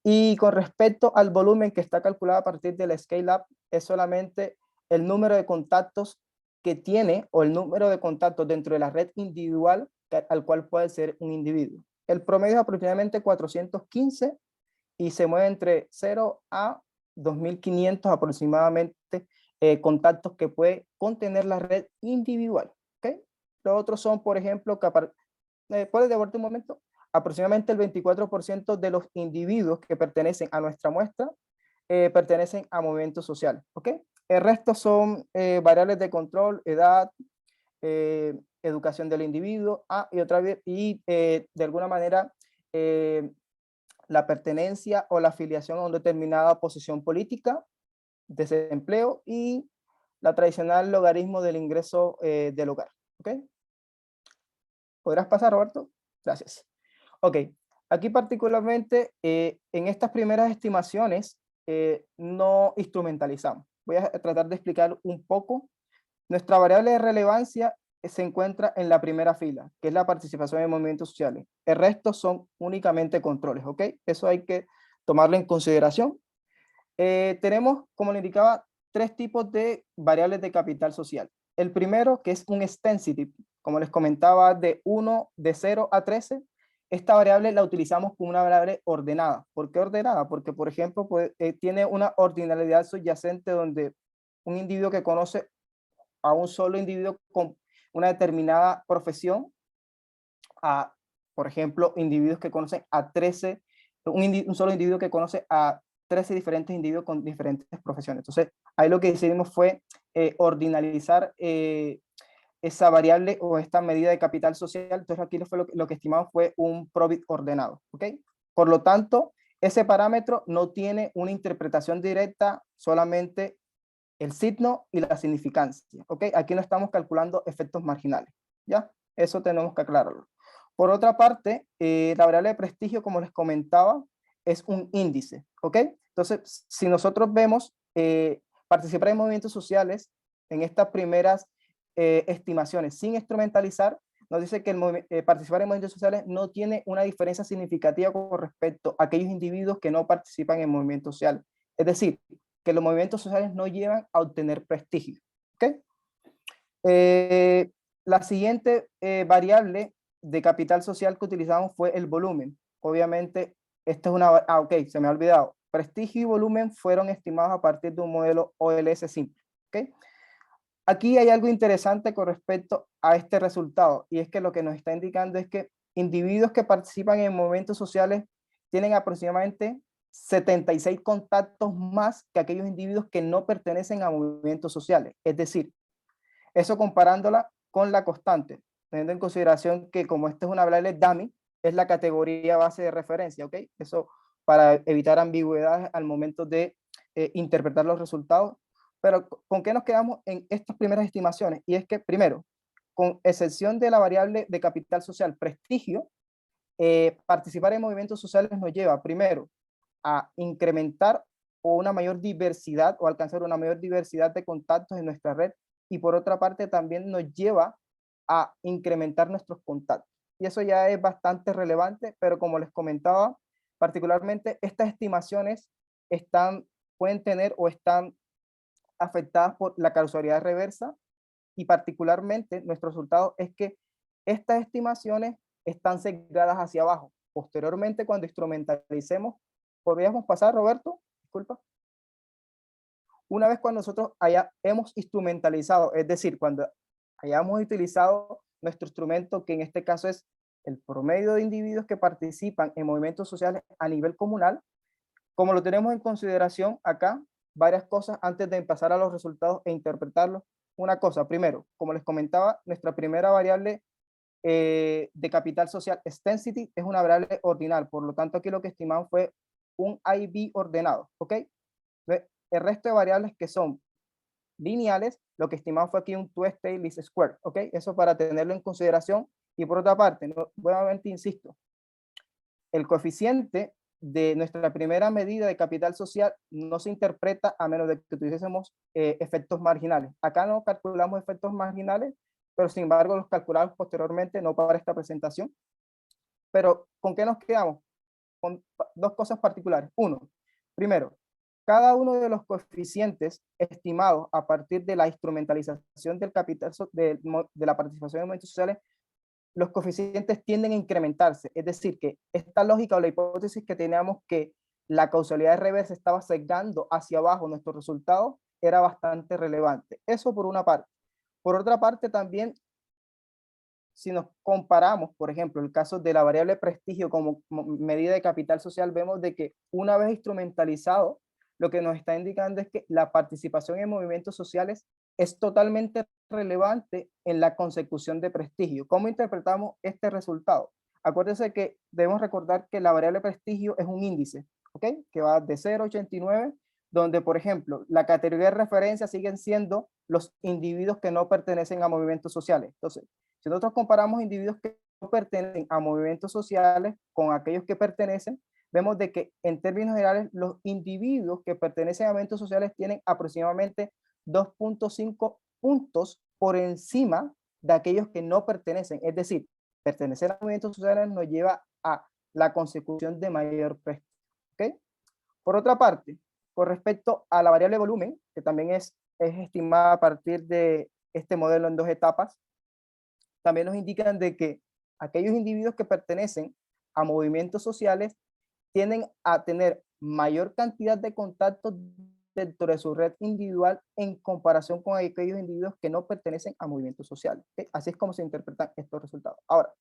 Y con respecto al volumen que está calculado a partir del Scale Up, es solamente el número de contactos que tiene o el número de contactos dentro de la red individual al cual puede ser un individuo. El promedio es aproximadamente 415 y se mueve entre 0 a 2500 aproximadamente contactos que puede contener la red individual. ¿Okay? Los otros son, por ejemplo, ¿puedes devolver un momento? Aproximadamente el 24% de los individuos que pertenecen a nuestra muestra pertenecen a movimientos sociales. ¿Ok? El resto son variables de control, edad, educación del individuo, y de alguna manera la pertenencia o la afiliación a una determinada posición política, desempleo y la tradicional logaritmo del ingreso del hogar. ¿Ok? ¿Podrás pasar, Roberto? Gracias. Ok, aquí particularmente en estas primeras estimaciones no instrumentalizamos. Voy a tratar de explicar un poco. Nuestra variable de relevancia se encuentra en la primera fila, que es la participación en movimientos sociales. El resto son únicamente controles, ¿ok? Eso hay que tomarlo en consideración. Tenemos, como le indicaba, 3 tipos de variables de capital social. El primero, que es un extensity, como les comentaba, de 0 a 13. Esta variable la utilizamos como una variable ordenada. ¿Por qué ordenada? Porque, por ejemplo, tiene una ordinalidad subyacente donde un individuo que conoce a un solo individuo con una determinada profesión, por ejemplo, individuos que conocen a 13, un solo individuo que conoce a 13 diferentes individuos con diferentes profesiones. Entonces, ahí lo que decidimos fue ordinalizar esa variable o esta medida de capital social. Entonces aquí lo que estimamos fue un probit ordenado. ¿Ok? Por lo tanto, ese parámetro no tiene una interpretación directa, solamente el signo y la significancia. ¿Ok? Aquí no estamos calculando efectos marginales. ¿Ya? Eso tenemos que aclararlo. Por otra parte, la variable de prestigio, como les comentaba, es un índice. ¿Ok? Entonces, si nosotros vemos participar en movimientos sociales en estas primeras estimaciones sin instrumentalizar, nos dice que participar en movimientos sociales no tiene una diferencia significativa con respecto a aquellos individuos que no participan en movimientos sociales. Es decir, que los movimientos sociales no llevan a obtener prestigio. ¿Okay? La siguiente variable de capital social que utilizamos fue el volumen. Obviamente, esta es una... ok, se me ha olvidado. Prestigio y volumen fueron estimados a partir de un modelo OLS simple. ¿Okay? Aquí hay algo interesante con respecto a este resultado, y es que lo que nos está indicando es que individuos que participan en movimientos sociales tienen aproximadamente 76 contactos más que aquellos individuos que no pertenecen a movimientos sociales. Es decir, eso comparándola con la constante, teniendo en consideración que como este es una variable dummy, es la categoría base de referencia, ¿ok? Eso para evitar ambigüedades al momento de interpretar los resultados. Pero ¿con qué nos quedamos en estas primeras estimaciones? Y es que, primero, con excepción de la variable de capital social prestigio, participar en movimientos sociales nos lleva, primero, a incrementar o una mayor diversidad o alcanzar una mayor diversidad de contactos en nuestra red, y por otra parte también nos lleva a incrementar nuestros contactos. Y eso ya es bastante relevante, pero como les comentaba, particularmente estas estimaciones pueden tener o están afectadas por la causalidad reversa, y particularmente nuestro resultado es que estas estimaciones están sesgadas hacia abajo. Posteriormente, cuando instrumentalicemos, ¿podríamos pasar, Roberto? Disculpa. Una vez cuando nosotros hemos instrumentalizado, es decir, cuando hayamos utilizado nuestro instrumento, que en este caso es el promedio de individuos que participan en movimientos sociales a nivel comunal, como lo tenemos en consideración acá, varias cosas antes de pasar a los resultados e interpretarlos. Una cosa, primero, como les comentaba, nuestra primera variable de capital social, Extensity, es una variable ordinal, por lo tanto aquí lo que estimamos fue un IB ordenado, ¿ok? El resto de variables que son lineales, lo que estimamos fue aquí un 2-state least square, ¿ok? Eso para tenerlo en consideración. Y por otra parte, nuevamente insisto, el coeficiente de nuestra primera medida de capital social no se interpreta a menos de que tuviésemos efectos marginales. Acá no calculamos efectos marginales, pero sin embargo los calculamos posteriormente, no para esta presentación. Pero ¿con qué nos quedamos? Con dos cosas particulares. Uno, primero, cada uno de los coeficientes estimados a partir de la instrumentalización del capital de la participación en movimientos sociales, los coeficientes tienden a incrementarse. Es decir, que esta lógica o la hipótesis que teníamos que la causalidad reversa estaba sesgando hacia abajo nuestros resultados era bastante relevante. Eso por una parte. Por otra parte también, si nos comparamos, por ejemplo, el caso de la variable prestigio como medida de capital social, vemos de que una vez instrumentalizado, lo que nos está indicando es que la participación en movimientos sociales es totalmente relevante en la consecución de prestigio. ¿Cómo interpretamos este resultado? Acuérdense que debemos recordar que la variable prestigio es un índice, ¿ok? Que va de 0 a 89, donde, por ejemplo, la categoría de referencia siguen siendo los individuos que no pertenecen a movimientos sociales. Entonces, si nosotros comparamos individuos que no pertenecen a movimientos sociales con aquellos que pertenecen, vemos de que en términos generales los individuos que pertenecen a movimientos sociales tienen aproximadamente 2.5 puntos por encima de aquellos que no pertenecen. Es decir, pertenecer a movimientos sociales nos lleva a la consecución de mayor prestigio. ¿Okay? Por otra parte, con respecto a la variable volumen, que también es estimada a partir de este modelo en dos etapas, también nos indican de que aquellos individuos que pertenecen a movimientos sociales tienden a tener mayor cantidad de contactos dentro de su red individual en comparación con aquellos individuos que no pertenecen a movimientos sociales. ¿Okay? Así es como se interpretan estos resultados. Ahora,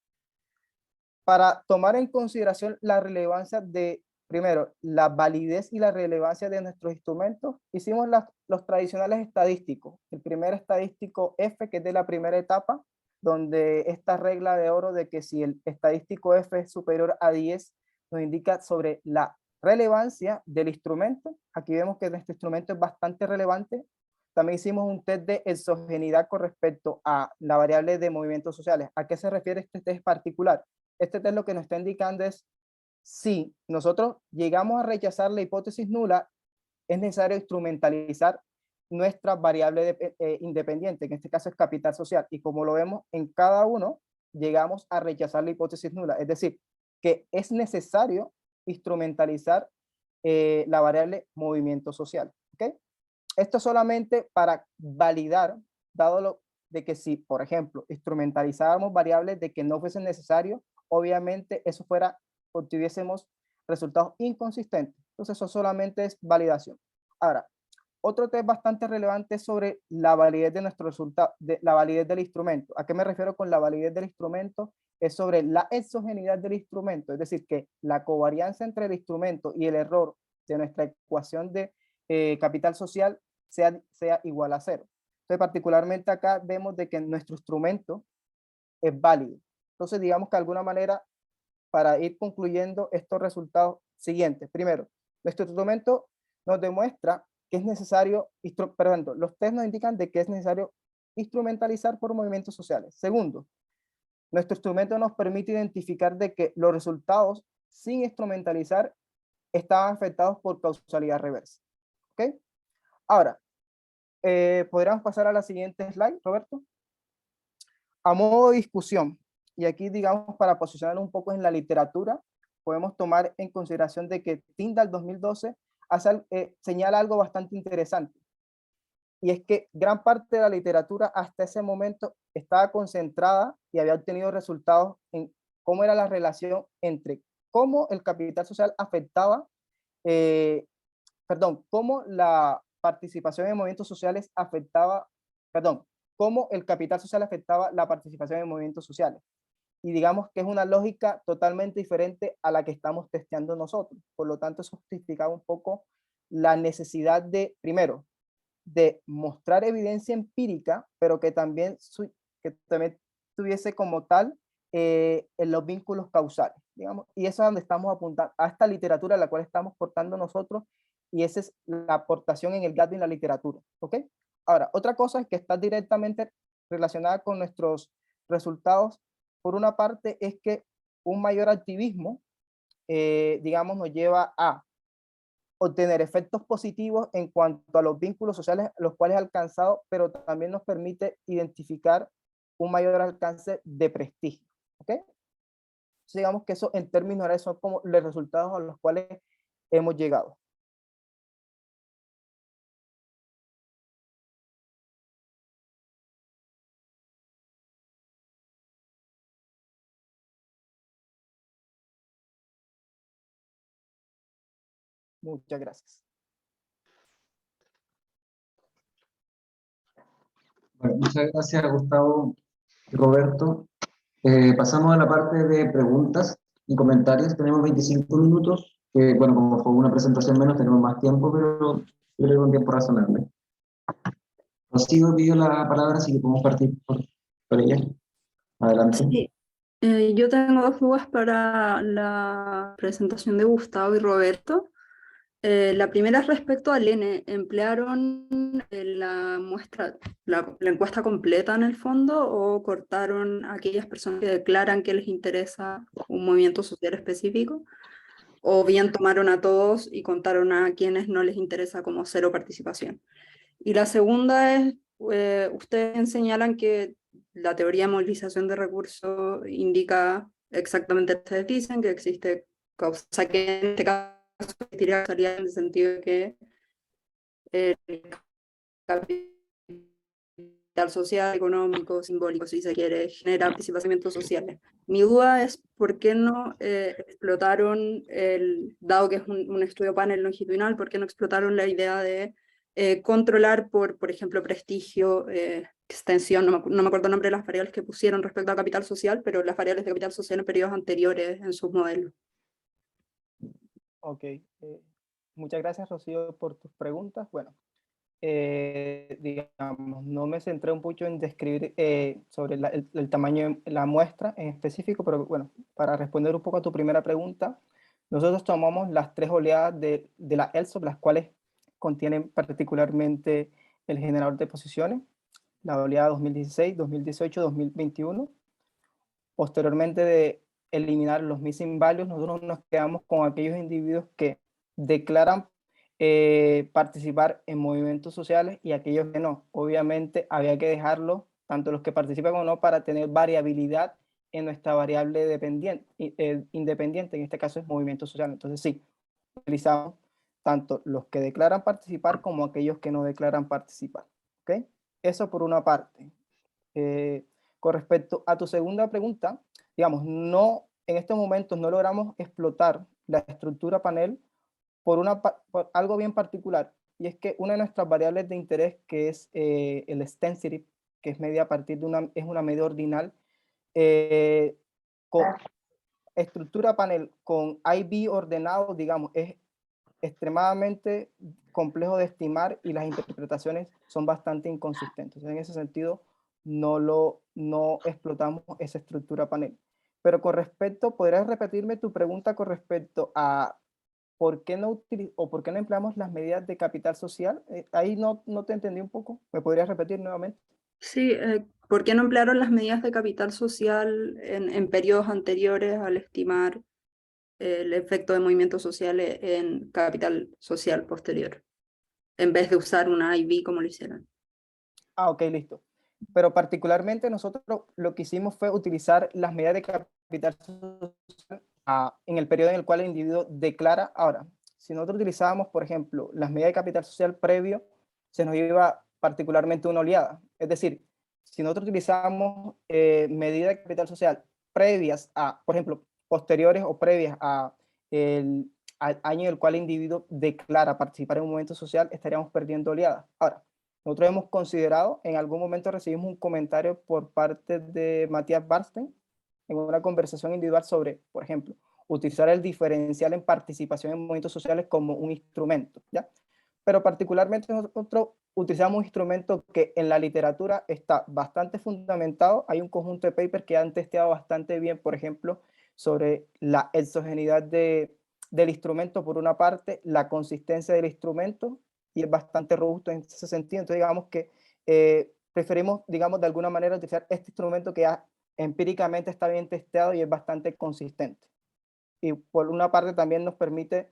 para tomar en consideración la relevancia de, primero, la validez y la relevancia de nuestros instrumentos, hicimos los tradicionales estadísticos. El primer estadístico F, que es de la primera etapa, donde esta regla de oro de que si el estadístico F es superior a 10, nos indica sobre la relevancia del instrumento. Aquí vemos que nuestro instrumento es bastante relevante. También hicimos un test de exogeneidad con respecto a la variable de movimientos sociales. ¿A qué se refiere este test particular? Este test lo que nos está indicando es si nosotros llegamos a rechazar la hipótesis nula, es necesario instrumentalizar nuestra variable independiente, en este caso es capital social, y como lo vemos en cada uno, llegamos a rechazar la hipótesis nula, es decir, que es necesario instrumentalizar la variable movimiento social. ¿Okay? Esto solamente para validar, dado lo de que si, por ejemplo, instrumentalizáramos variables de que no fuesen necesarios, obviamente eso fuera, obtuviésemos resultados inconsistentes. Entonces eso solamente es validación. Ahora, Otro test bastante relevante es sobre la validez de nuestro resultado, la validez del instrumento. ¿A qué me refiero con la validez del instrumento? Es sobre la exogeneidad del instrumento, es decir, que la covarianza entre el instrumento y el error de nuestra ecuación de capital social sea igual a 0. Entonces, particularmente acá vemos de que nuestro instrumento es válido. Entonces, digamos que de alguna manera, para ir concluyendo estos resultados siguientes. Primero, nuestro instrumento nos demuestra que es necesario, los test nos indican de que es necesario instrumentalizar por movimientos sociales. Segundo, nuestro instrumento nos permite identificar de que los resultados sin instrumentalizar estaban afectados por causalidad reversa. ¿Ok? Ahora, podríamos pasar a la siguiente slide, Roberto. A modo de discusión, y aquí digamos para posicionar un poco en la literatura, podemos tomar en consideración de que Tyndall 2012 señala algo bastante interesante, y es que gran parte de la literatura hasta ese momento estaba concentrada y había obtenido resultados en cómo era la relación entre cómo el capital social afectaba, cómo la participación en movimientos sociales afectaba, cómo el capital social afectaba la participación en movimientos sociales. Y digamos que es una lógica totalmente diferente a la que estamos testeando nosotros. Por lo tanto, eso justificaba un poco la necesidad de, primero, de mostrar evidencia empírica, pero que también tuviese como tal en los vínculos causales, digamos, y eso es donde estamos apuntando, a esta literatura a la cual estamos portando nosotros, y esa es la aportación en el gap en la literatura, ¿ok? Ahora, otra cosa es que está directamente relacionada con nuestros resultados. Por una parte es que un mayor activismo, digamos, nos lleva a obtener efectos positivos en cuanto a los vínculos sociales los cuales ha alcanzado, pero también nos permite identificar un mayor alcance de prestigio, ¿ok? Entonces, digamos que eso en términos generales son como los resultados a los cuales hemos llegado. Muchas gracias. Bueno, muchas gracias, Gustavo y Roberto. Pasamos a la parte de preguntas y comentarios. Tenemos 25 minutos, que bueno, como fue una presentación menos, tenemos más tiempo, pero yo creo que un tiempo razonable. Rocío pidió la palabra, así que podemos partir por ella. Adelante. Sí, yo tengo dos dudas para la presentación de Gustavo y Roberto. La primera es respecto al N. ¿Emplearon la muestra, la encuesta completa en el fondo, o cortaron a aquellas personas que declaran que les interesa un movimiento social específico? ¿O bien tomaron a todos y contaron a quienes no les interesa como cero participación? Y la segunda es, ustedes señalan que la teoría de movilización de recursos indica exactamente lo que ustedes dicen, que existe causa, o sea, que en este caso existiría causalidad en el sentido de que el capital social, económico, simbólico, si se quiere, genera participaciones sociales. Mi duda es por qué no explotaron, dado que es un estudio panel longitudinal, por qué no explotaron la idea de controlar por ejemplo, prestigio, extensión, no me acuerdo el nombre de las variables que pusieron respecto a capital social, pero las variables de capital social en periodos anteriores en sus modelos. Ok, muchas gracias, Rocío, por tus preguntas. Bueno, digamos, no me centré un poco en describir sobre el tamaño de la muestra en específico, pero bueno, para responder un poco a tu primera pregunta, nosotros tomamos las 3 oleadas de la ELSOP, las cuales contienen particularmente el generador de posiciones, la oleada 2016, 2018, 2021. Posteriormente de eliminar los missing values, nosotros nos quedamos con aquellos individuos que declaran participar en movimientos sociales y aquellos que no. Obviamente había que dejarlo, tanto los que participan o no, para tener variabilidad en nuestra variable independiente, en este caso es movimiento social. Entonces sí, utilizamos tanto los que declaran participar como aquellos que no declaran participar. ¿Okay? Eso por una parte. Con respecto a tu segunda pregunta, digamos, no, en estos momentos no logramos explotar la estructura panel por algo bien particular, y es que una de nuestras variables de interés, que es el extensity, que es medida a partir de es una medida ordinal, con estructura panel con IB ordenado, digamos, es extremadamente complejo de estimar y las interpretaciones son bastante inconsistentes. En ese sentido, no explotamos esa estructura panel. Pero con respecto, ¿podrías repetirme tu pregunta con respecto a por qué no empleamos las medidas de capital social? Ahí no te entendí un poco. ¿Me podrías repetir nuevamente? Sí, ¿por qué no emplearon las medidas de capital social en periodos anteriores al estimar el efecto de movimientos sociales en capital social posterior, en vez de usar una IB como lo hicieron? Ah, ok, listo. Pero particularmente nosotros lo que hicimos fue utilizar las medidas de capital social en el periodo en el cual el individuo declara. Ahora, si nosotros utilizábamos, por ejemplo, las medidas de capital social previo, se nos iba particularmente una oleada. Es decir, si nosotros utilizábamos medidas de capital social previas a, por ejemplo, posteriores o previas al año en el cual el individuo declara participar en un movimiento social, estaríamos perdiendo oleadas. Ahora, nosotros hemos considerado, en algún momento recibimos un comentario por parte de Matías Barstein en una conversación individual sobre, por ejemplo, utilizar el diferencial en participación en movimientos sociales como un instrumento, ¿ya? Pero particularmente nosotros utilizamos un instrumento que en la literatura está bastante fundamentado. Hay un conjunto de papers que han testeado bastante bien, por ejemplo, sobre la exogeneidad del instrumento por una parte, la consistencia del instrumento, y es bastante robusto en ese sentido. Entonces, digamos que preferimos, digamos, de alguna manera utilizar este instrumento que ya empíricamente está bien testeado y es bastante consistente. Y por una parte también nos permite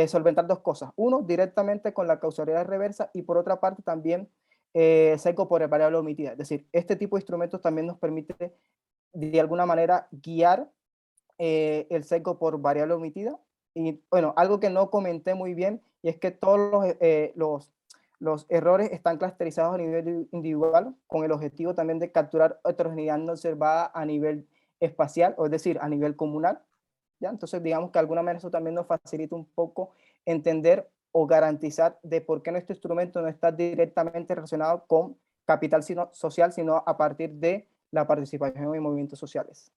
solventar dos cosas. Uno, directamente con la causalidad reversa, y por otra parte también sesgo por variable omitida. Es decir, este tipo de instrumentos también nos permite de alguna manera guiar el sesgo por variable omitida. Y bueno, algo que no comenté muy bien, y es que todos los errores están clusterizados a nivel individual, con el objetivo también de capturar heterogeneidad no observada a nivel espacial, o es decir, a nivel comunal, ¿ya? Entonces, digamos que de alguna manera eso también nos facilita un poco entender o garantizar de por qué nuestro instrumento no está directamente relacionado con capital social, sino a partir de la participación en movimientos sociales.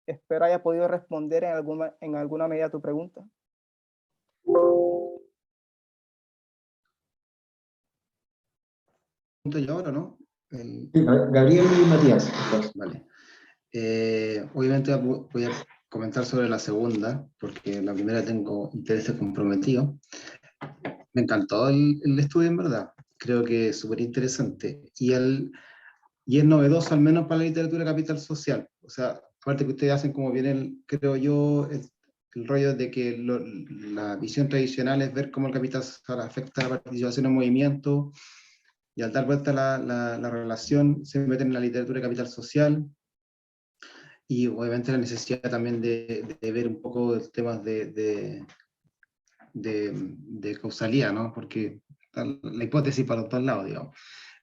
Espero haya podido responder en alguna medida a tu pregunta. Yo ahora, ¿no? Gabriel y Matías. Vale. Obviamente voy a comentar sobre la segunda, porque la primera tengo intereses comprometidos. Me encantó el estudio, en verdad. Creo que es súper interesante. Y es novedoso, al menos para la literatura de capital social. O sea, aparte que ustedes hacen como bien, creo yo, el rollo de que la visión tradicional es ver cómo el capital social afecta la participación en movimiento, y al dar vuelta la relación se meten en la literatura de capital social, y obviamente la necesidad también de ver un poco temas de causalidad, ¿no? Porque la hipótesis para los dos lados, digamos.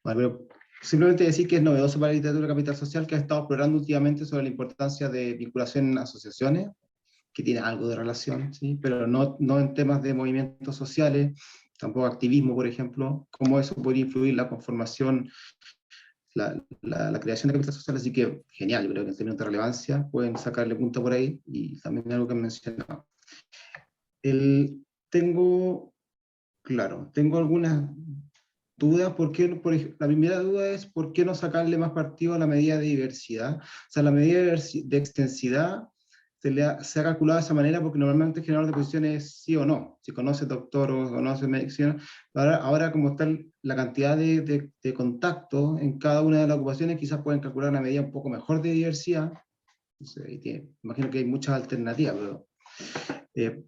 Bueno, pero simplemente decir que es novedoso para la literatura de capital social, que ha estado explorando últimamente sobre la importancia de vinculación en asociaciones, que tiene algo de relación, ¿sí? Pero no en temas de movimientos sociales, tampoco activismo, por ejemplo, cómo eso puede influir la conformación, la creación de capital social. Así que genial, yo creo que en términos de relevancia pueden sacarle punto por ahí, y también algo que han mencionado. Tengo algunas dudas. La primera duda es ¿por qué no sacarle más partido a la medida de diversidad? O sea, la medida de extensidad se ha calculado de esa manera porque normalmente el generador de posiciones es sí o no. Si conoce doctor o conoce medicina. Ahora como está la cantidad de contactos en cada una de las ocupaciones, quizás pueden calcular una medida un poco mejor de diversidad. Imagino que hay muchas alternativas, pero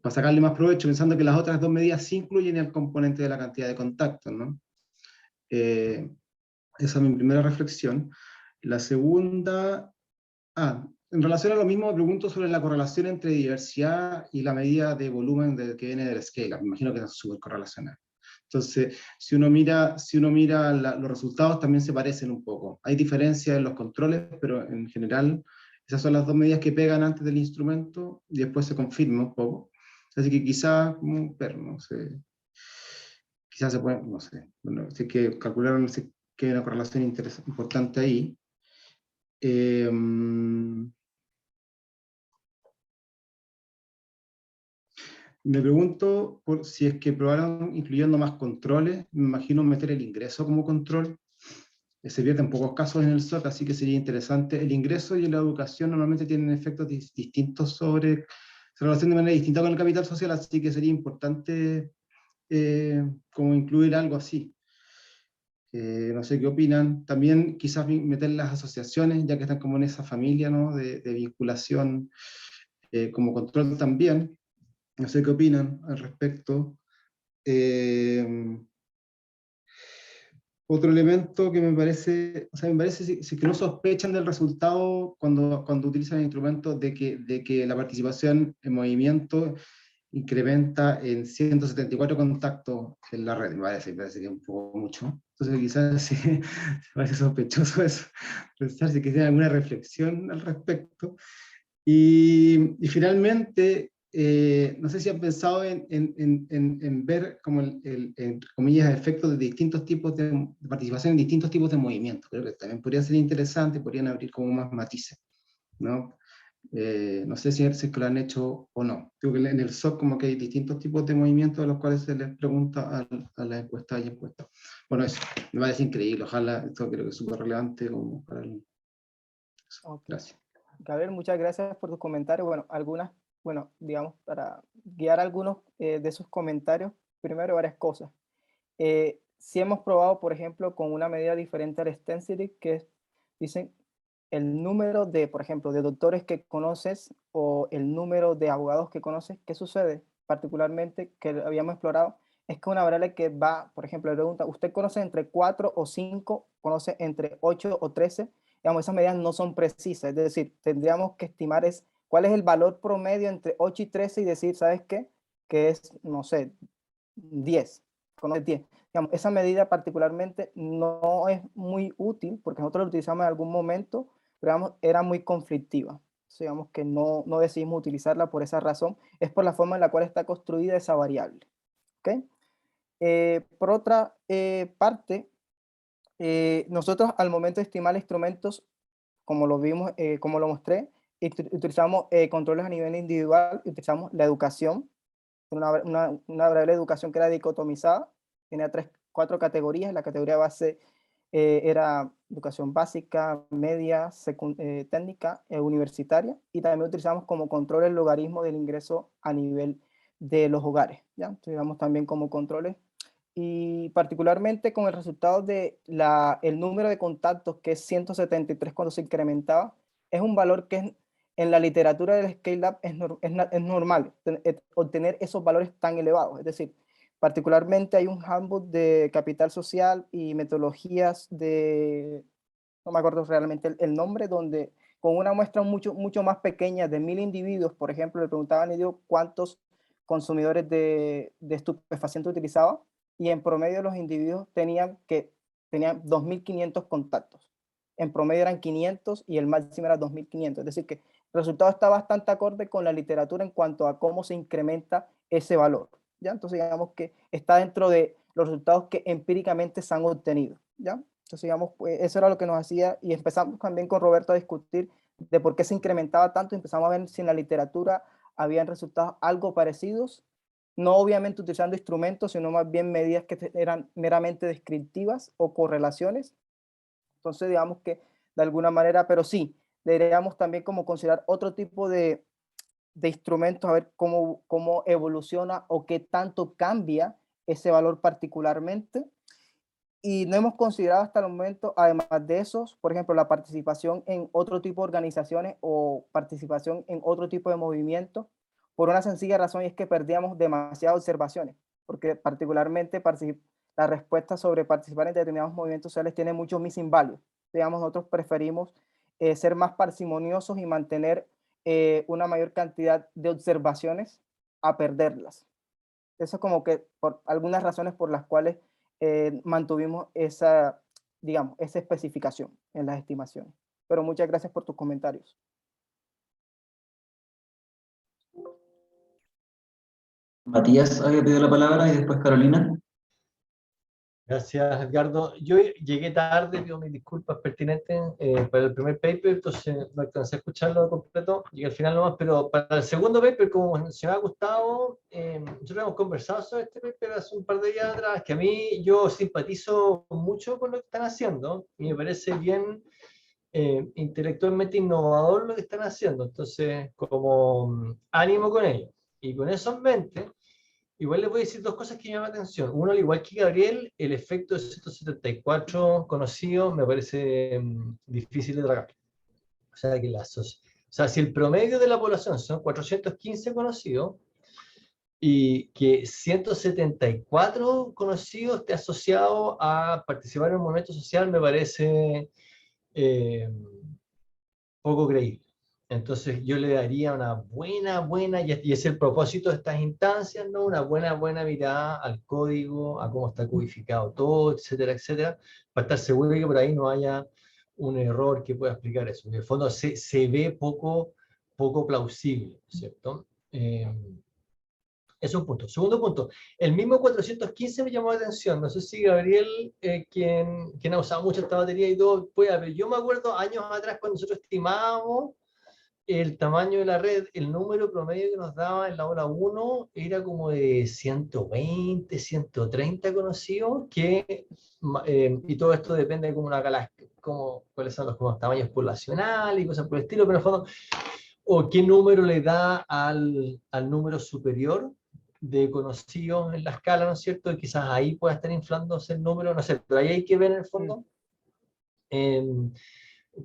para sacarle más provecho, pensando que las otras dos medidas sí incluyen el componente de la cantidad de contactos, ¿no? Esa es mi primera reflexión. La segunda, en relación a lo mismo, me pregunto sobre la correlación entre diversidad y la medida de volumen que viene del scale. Me imagino que es súper correlacional. Entonces, si uno mira los resultados, también se parecen un poco. Hay diferencias en los controles, pero en general esas son las dos medidas que pegan antes del instrumento y después se confirma un poco. Así que quizás, no sé, quizás se puede, no sé, bueno, si hay que calcular, no sé, que hay una correlación importante ahí. Me pregunto si es que probaron incluyendo más controles. Me imagino meter el ingreso como control. Se pierde en pocos casos en el SOC, así que sería interesante. El ingreso y la educación normalmente tienen efectos distintos se relacionan de manera distinta con el capital social, así que sería importante como incluir algo así. No sé qué opinan. También quizás meter las asociaciones, ya que están como en esa familia, ¿no? de vinculación como control también. No sé qué opinan al respecto. Otro elemento que me parece, o sea, me parece si que no sospechan del resultado cuando utilizan el instrumento de que la participación en movimiento incrementa en 174 contactos en la red. Me parece que es un poco mucho. Entonces quizás sí, me parece sospechoso eso, pensar si que tienen alguna reflexión al respecto. Y finalmente, no sé si han pensado en ver como entre comillas, efectos de distintos tipos de participación en distintos tipos de movimientos. Creo que también podría ser interesante, podrían abrir como más matices, ¿no? No sé si es que lo han hecho o no. Digo que en el SOC como que hay distintos tipos de movimientos a los cuales se les pregunta a la encuesta y encuesta. Bueno, eso me parece increíble. Ojalá, esto creo que es súper relevante como para el... Ok. Gracias. Gabriel, muchas gracias por tus comentarios. Bueno, digamos, para guiar algunos de esos comentarios, primero varias cosas. Si hemos probado, por ejemplo, con una medida diferente al Stencil, que dicen el número de, por ejemplo, de doctores que conoces o el número de abogados que conoces. ¿Qué sucede? Particularmente, que habíamos explorado, es que una variable que va, por ejemplo, le pregunta, ¿usted conoce entre 4 o 5? ¿Conoce entre 8 o 13? Digamos, esas medidas no son precisas, es decir, tendríamos que estimar cuál es el valor promedio entre 8 y 13 y decir, ¿sabes qué? Que es, no sé, 10, conoces 10. Digamos, esa medida particularmente no es muy útil porque nosotros la utilizamos en algún momento, pero digamos, era muy conflictiva. Entonces, digamos que no decidimos utilizarla por esa razón, es por la forma en la cual está construida esa variable. ¿Okay? Por otra parte, nosotros al momento de estimar instrumentos, como lo vimos, como lo mostré, utilizamos controles a nivel individual, utilizamos la educación, una variable de educación que era dicotomizada, tenía 4 categorías. La categoría base era educación básica, media, técnica, universitaria, y también utilizamos como control el logaritmo del ingreso a nivel de los hogares, ¿ya? Utilizamos también como controles, y particularmente con el resultado de el número de contactos, que es 173 cuando se incrementaba, es un valor que en la literatura del Scale Up es normal obtener esos valores tan elevados. Es decir, particularmente hay un handbook de capital social y metodologías no me acuerdo realmente el nombre, donde con una muestra mucho más pequeña de 1000 individuos, por ejemplo, le preguntaban a ellos cuántos consumidores de estupefacientes utilizaban, y en promedio los individuos tenían 2.500 contactos. En promedio eran 500 y el máximo era 2.500. Es decir, que el resultado está bastante acorde con la literatura en cuanto a cómo se incrementa ese valor, ¿ya? Entonces, digamos que está dentro de los resultados que empíricamente se han obtenido, ¿ya? Entonces, digamos, pues, eso era lo que nos hacía, y empezamos también con Roberto a discutir de por qué se incrementaba tanto. Empezamos a ver si en la literatura habían resultados algo parecidos, no obviamente utilizando instrumentos, sino más bien medidas que eran meramente descriptivas o correlaciones. Entonces, digamos que de alguna manera, pero sí, deberíamos también como considerar otro tipo de instrumentos, a ver cómo evoluciona o qué tanto cambia ese valor particularmente. Y no hemos considerado hasta el momento, además de esos, por ejemplo, la participación en otro tipo de organizaciones o participación en otro tipo de movimientos, por una sencilla razón, y es que perdíamos demasiadas observaciones, porque particularmente la respuesta sobre participar en determinados movimientos sociales tiene muchos missing values. Digamos, nosotros preferimos ser más parsimoniosos y mantener una mayor cantidad de observaciones a perderlas. Eso es como que por algunas razones por las cuales mantuvimos esa, digamos, esa especificación en las estimaciones. Pero muchas gracias por tus comentarios. Matías había pedido la palabra y después Carolina. Gracias, Edgardo. Yo llegué tarde, pido mis disculpas pertinentes para el primer paper, entonces no alcancé a escucharlo completo, llegué al final nomás, pero para el segundo paper, como se me ha gustado, nosotros hemos conversado sobre este paper hace un par de días atrás, que a mí yo simpatizo mucho con lo que están haciendo, y me parece bien intelectualmente innovador lo que están haciendo, entonces como ánimo con ello. Y con eso en mente, igual les voy a decir dos cosas que me llaman la atención. Uno, al igual que Gabriel, el efecto de 174 conocido me parece difícil de tragar. O sea, que si el promedio de la población son 415 conocidos y que 174 conocidos esté asociado a participar en un movimiento social, me parece poco creíble. Entonces yo le daría una buena, y es el propósito de estas instancias, ¿no? Una buena mirada al código, a cómo está codificado todo, etcétera, para estar seguro de que por ahí no haya un error que pueda explicar eso. En el fondo se ve poco plausible, ¿cierto? Es un punto. Segundo punto, el mismo 415 me llamó la atención. No sé si Gabriel, quien ha usado mucho esta batería y todo, puede, pero yo me acuerdo años atrás cuando nosotros estimábamos el tamaño de la red, el número promedio que nos daba en la hora 1 era como de 120, 130 conocidos, y todo esto depende de cuáles son los tamaños poblacionales y cosas por el estilo, pero en el fondo, o qué número le da al número superior de conocidos en la escala, ¿no es cierto? Y quizás ahí pueda estar inflándose el número, no sé, pero ahí hay que ver en el fondo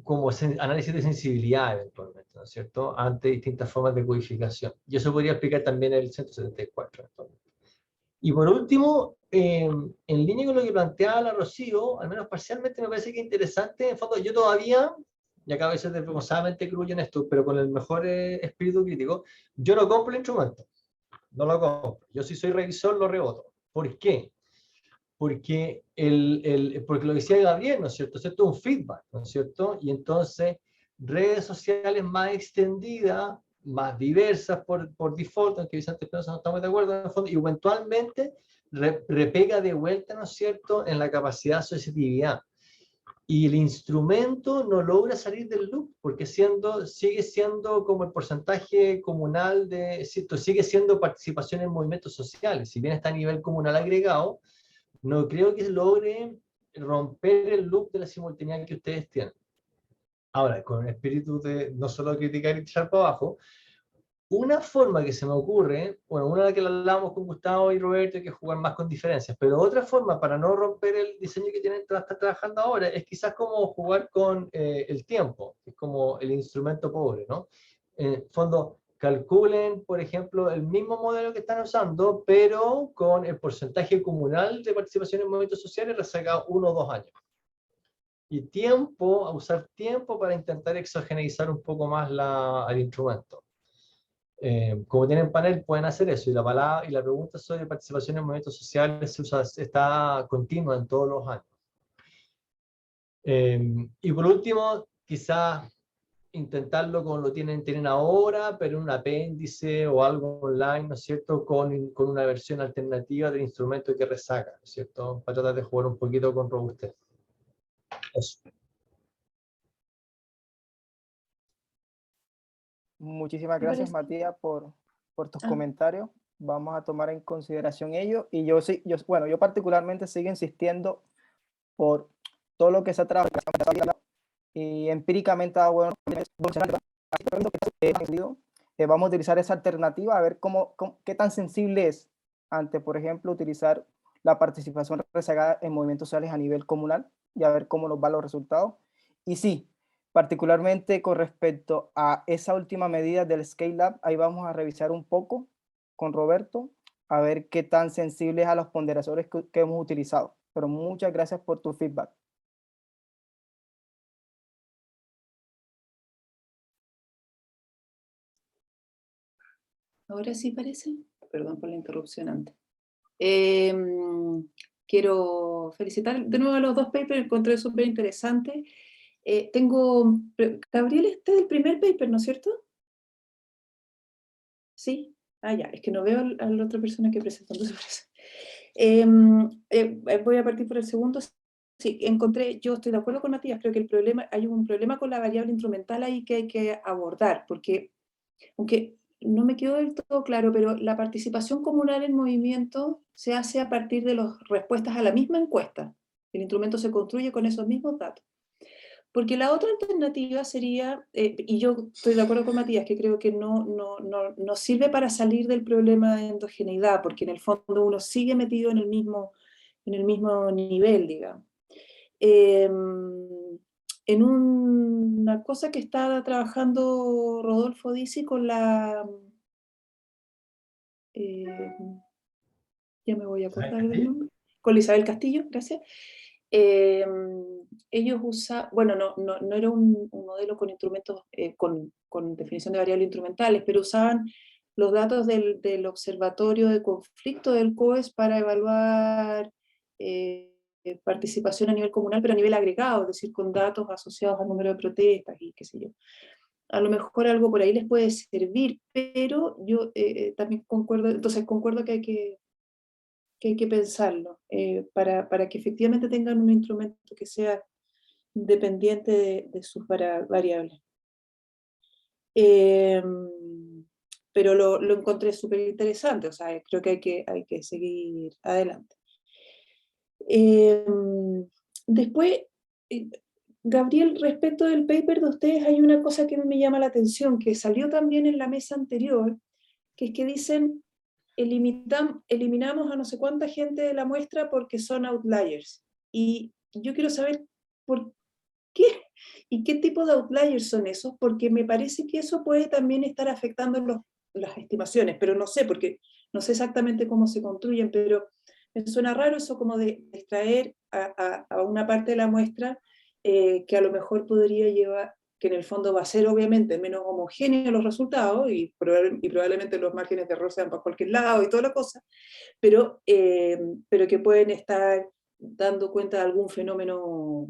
como análisis de sensibilidad eventualmente, ¿no es cierto? Ante distintas formas de codificación. Y eso podría explicar también el 174 eventualmente. Y por último, en línea con lo que planteaba la Rocío, al menos parcialmente me parece que es interesante, en el fondo yo todavía, y acá a veces desvergonzadamente cruyo en esto, pero con el mejor espíritu crítico, yo no compro el instrumento, no lo compro. Yo si soy revisor lo reboto. ¿Por qué? Porque, porque lo que decía Gabriel, ¿no es cierto? Esto es un feedback, ¿no es cierto? Y entonces, redes sociales más extendidas, más diversas por default, aunque Vicente Espinosa no estamos de acuerdo en el fondo, y eventualmente repega de vuelta, ¿no es cierto?, en la capacidad de asociatividad. Y el instrumento no logra salir del loop, porque sigue siendo como el porcentaje comunal sigue siendo participación en movimientos sociales, si bien está a nivel comunal agregado, no creo que logre romper el loop de la simultaneidad que ustedes tienen. Ahora, con el espíritu de no solo criticar y tirar para abajo, una forma que se me ocurre, bueno, una de la que hablamos con Gustavo y Roberto, hay que jugar más con diferencias, pero otra forma para no romper el diseño que tienen estar trabajando ahora es quizás como jugar con el tiempo, que es como el instrumento pobre, ¿no? En el fondo, calculen, por ejemplo, el mismo modelo que están usando, pero con el porcentaje comunal de participación en movimientos sociales resacado 1 o 2 años. Y usar tiempo para intentar exogeneizar un poco más el instrumento. Como tienen panel, pueden hacer eso. Y la pregunta sobre participación en movimientos sociales está continua en todos los años. Y por último, quizás intentarlo como lo tienen ahora, pero en un apéndice o algo online, ¿no es cierto?, con una versión alternativa del instrumento que resaca, ¿no es cierto?, para tratar de jugar un poquito con robustez. Eso. Muchísimas gracias, Matías, por tus comentarios. Vamos a tomar en consideración ello. Y yo particularmente sigo insistiendo por todo lo que se ha trabajado y empíricamente bueno, vamos a utilizar esa alternativa a ver qué tan sensible es ante, por ejemplo, utilizar la participación rezagada en movimientos sociales a nivel comunal y a ver cómo nos van los resultados. Y sí, particularmente con respecto a esa última medida del Scale Up, ahí vamos a revisar un poco con Roberto a ver qué tan sensible es a los ponderadores que hemos utilizado. Pero muchas gracias por tu feedback. Ahora sí parece. Perdón por la interrupción antes. Quiero felicitar de nuevo a los dos papers, encontré súper interesante. Gabriel, este es el primer paper, ¿no es cierto? Sí. Ah, ya, es que no veo a la otra persona que presentó. Voy a partir por el segundo. Sí, yo estoy de acuerdo con Matías, creo que hay un problema con la variable instrumental ahí que hay que abordar, porque aunque no me quedó del todo claro, pero la participación comunal en movimiento se hace a partir de las respuestas a la misma encuesta. El instrumento se construye con esos mismos datos. Porque la otra alternativa sería, y yo estoy de acuerdo con Matías, que creo que no sirve para salir del problema de endogeneidad, porque en el fondo uno sigue metido en el mismo nivel, digamos. En una cosa que está trabajando Rodolfo Dizzi con ya me voy a acordar del nombre, con Isabel Castillo, gracias. Ellos bueno, no era un modelo con instrumentos, con definición de variables instrumentales, pero usaban los datos del observatorio de conflicto del COES para evaluar participación a nivel comunal, pero a nivel agregado, es decir, con datos asociados al número de protestas y qué sé yo. A lo mejor algo por ahí les puede servir, pero yo también concuerdo que hay que pensarlo, para que efectivamente tengan un instrumento que sea independiente de sus variables. Pero lo encontré súper interesante, o sea, creo que hay que seguir adelante. Después, Gabriel, respecto del paper de ustedes, hay una cosa que me llama la atención, que salió también en la mesa anterior, que es que dicen, eliminamos a no sé cuánta gente de la muestra porque son outliers. Y yo quiero saber por qué y qué tipo de outliers son esos, porque me parece que eso puede también estar afectando las estimaciones, pero no sé, porque no sé exactamente cómo se construyen, pero me suena raro eso como de extraer a una parte de la muestra que a lo mejor podría llevar, que en el fondo va a ser obviamente menos homogéneo los resultados y probablemente los márgenes de error sean para cualquier lado y toda la cosa, pero que pueden estar dando cuenta de algún fenómeno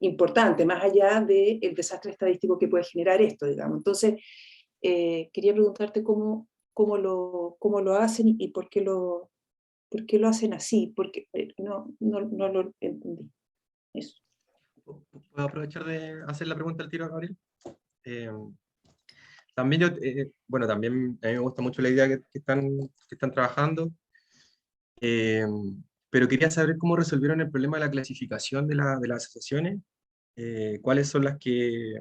importante, más allá del desastre estadístico que puede generar esto, digamos. Entonces, quería preguntarte cómo lo hacen y por qué lo hacen así, porque no lo entendí. Eso. ¿Puedo aprovechar de hacer la pregunta al tiro, Gabriel? También yo, bueno, también a mí me gusta mucho la idea que están trabajando, pero quería saber cómo resolvieron el problema de la clasificación de las asociaciones, cuáles son las que,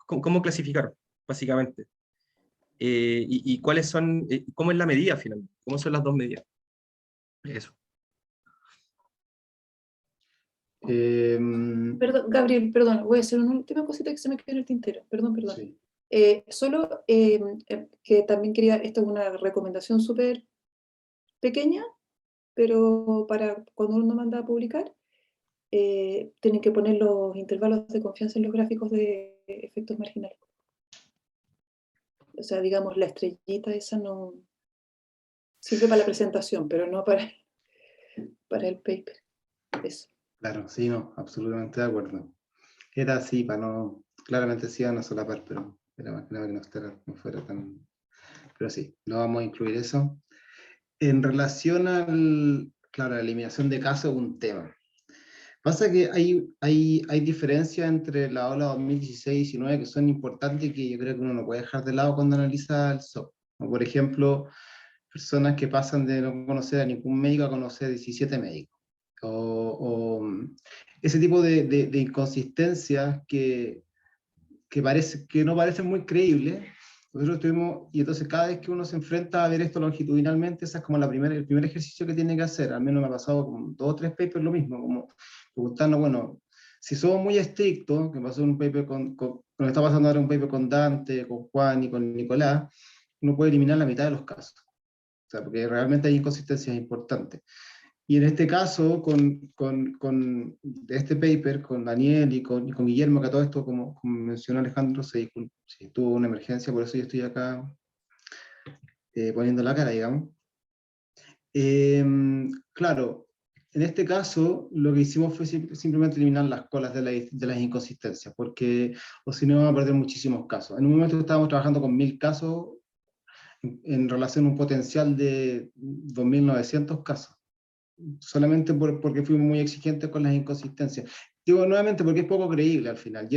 cómo clasificar, básicamente, y cuáles son, cómo es la medida finalmente, cómo son las dos medidas. Eso. Perdón, Gabriel, perdón, voy a hacer una última cosita que se me quedó en el tintero, perdón. Sí. Solo que también quería, esto es una recomendación súper pequeña, pero para cuando uno manda a publicar, tienen que poner los intervalos de confianza en los gráficos de efectos marginales. O sea, digamos, la estrellita esa no sirve para la presentación, pero no para el paper. Eso. Claro, sí, no, absolutamente de acuerdo. Era así, claramente sí iban a solapar, pero era más que nada que no fuera tan... Pero sí, no vamos a incluir eso. En relación claro, la eliminación de casos es un tema. Pasa que hay diferencias entre la ola 2016 y 2019 que son importantes y que yo creo que uno no puede dejar de lado cuando analiza el SOP. Como por ejemplo, personas que pasan de no conocer a ningún médico a conocer 17 médicos. O ese tipo de inconsistencias que no parecen muy creíbles. Nosotros tuvimos, y entonces cada vez que uno se enfrenta a ver esto longitudinalmente, esa es como el primer ejercicio que tiene que hacer. Al menos me ha pasado con 2 o 3 papers lo mismo, como preguntarnos, bueno, si somos muy estrictos, que pasó un paper nos está pasando ahora un paper con Dante, con Juan y con Nicolás, uno puede eliminar la mitad de los casos. O sea, porque realmente hay inconsistencias importantes. Y en este caso, de este paper, con Daniel y con Guillermo, que todo esto, como mencionó Alejandro, se tuvo una emergencia, por eso yo estoy acá poniendo la cara, digamos. Claro, en este caso, lo que hicimos fue simplemente eliminar las colas de las inconsistencias, porque o si no, vamos a perder muchísimos casos. En un momento estábamos trabajando con 1000 casos, en relación a un potencial de 2.900 casos, solamente porque fuimos muy exigentes con las inconsistencias. Digo nuevamente porque es poco creíble al final,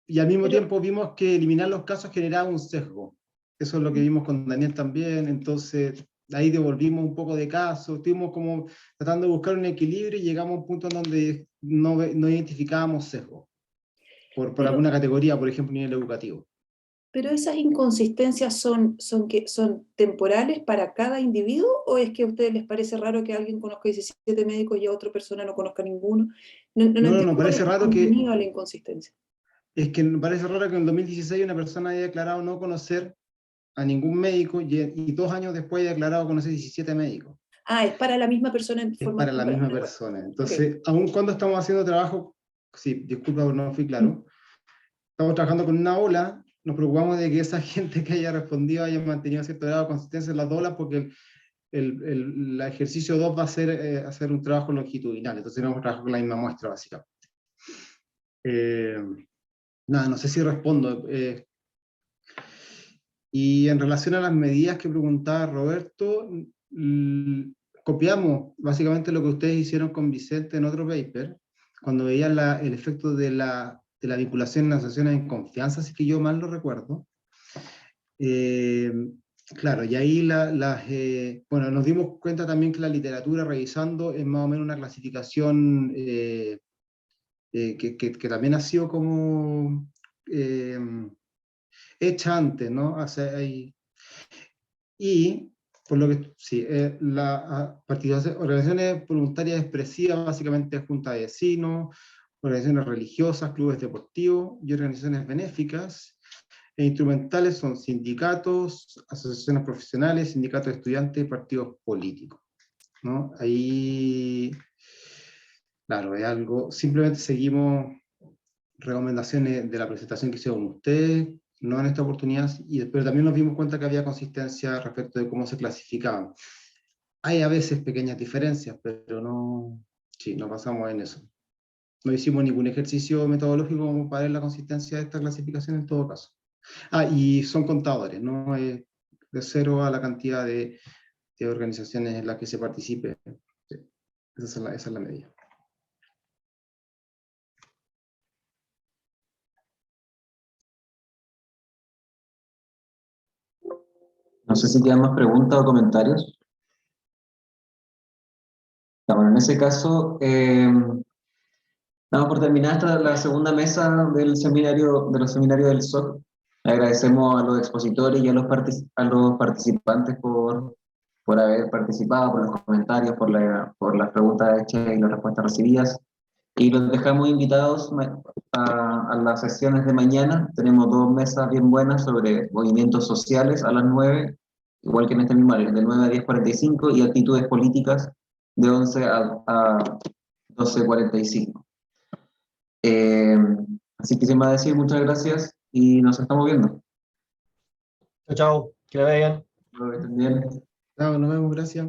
y al mismo tiempo vimos que eliminar los casos generaba un sesgo. Eso es lo que vimos con Daniel también, entonces ahí devolvimos un poco de casos, estuvimos como tratando de buscar un equilibrio y llegamos a un punto en donde no identificábamos sesgo, por alguna categoría, por ejemplo, nivel educativo. Pero esas inconsistencias son temporales para cada individuo, ¿o es que a ustedes les parece raro que alguien conozca 17 médicos y a otra persona no conozca ninguno? No entiendo cuál parece es el raro que contenido de la inconsistencia. Es que me parece raro que en 2016 una persona haya declarado no conocer a ningún médico y 2 años después haya declarado conocer 17 médicos. Ah, es para la misma persona en Es forma para la misma temporal. persona. Entonces, aun cuando estamos haciendo trabajo, sí, disculpa, no fui claro, estamos trabajando con una ola, nos preocupamos de que esa gente que haya respondido haya mantenido cierto grado de consistencia en las olas, porque el ejercicio 2 va a ser hacer un trabajo longitudinal, entonces vamos a trabajar con la misma muestra, básicamente. Nada, no sé si respondo. Y en relación a las medidas que preguntaba Roberto, copiamos básicamente lo que ustedes hicieron con Vicente en otro paper, cuando veían el efecto de la vinculación en asociaciones en confianza, si que yo mal lo recuerdo. Claro, y ahí bueno, nos dimos cuenta también que la literatura revisando es más o menos una clasificación que también ha sido como hecha antes, ¿no? Y, por lo que, sí, organizaciones voluntarias expresivas, básicamente juntas de vecinos, organizaciones religiosas, clubes deportivos y organizaciones benéficas. E instrumentales son sindicatos, asociaciones profesionales, sindicatos de estudiantes y partidos políticos, ¿no? Ahí, claro, es algo, simplemente seguimos recomendaciones de la presentación que hicieron ustedes, no en esta oportunidad, pero también nos dimos cuenta que había consistencia respecto de cómo se clasificaban. Hay a veces pequeñas diferencias, pero no pasamos en eso. No hicimos ningún ejercicio metodológico como para ver la consistencia de esta clasificación en todo caso. Y son contadores, ¿no? De 0 a la cantidad de organizaciones en las que se participe. Sí. Esa es la medida. No sé si quedan más preguntas o comentarios. Bueno, en ese caso, damos por terminada la segunda mesa de los seminarios del SOC. Le agradecemos a los expositores y a los participantes por haber participado, por los comentarios, por las preguntas hechas y las respuestas recibidas. Y los dejamos invitados a las sesiones de mañana. Tenemos 2 mesas bien buenas sobre movimientos sociales a las 9, igual que en este mismo horario, de 9 a 10:45, y actitudes políticas de 11 a 12:45. Así que sin más decir, muchas gracias y nos estamos viendo. Chao, chao, que la vean. Espero que estén bien. Nos vemos, gracias.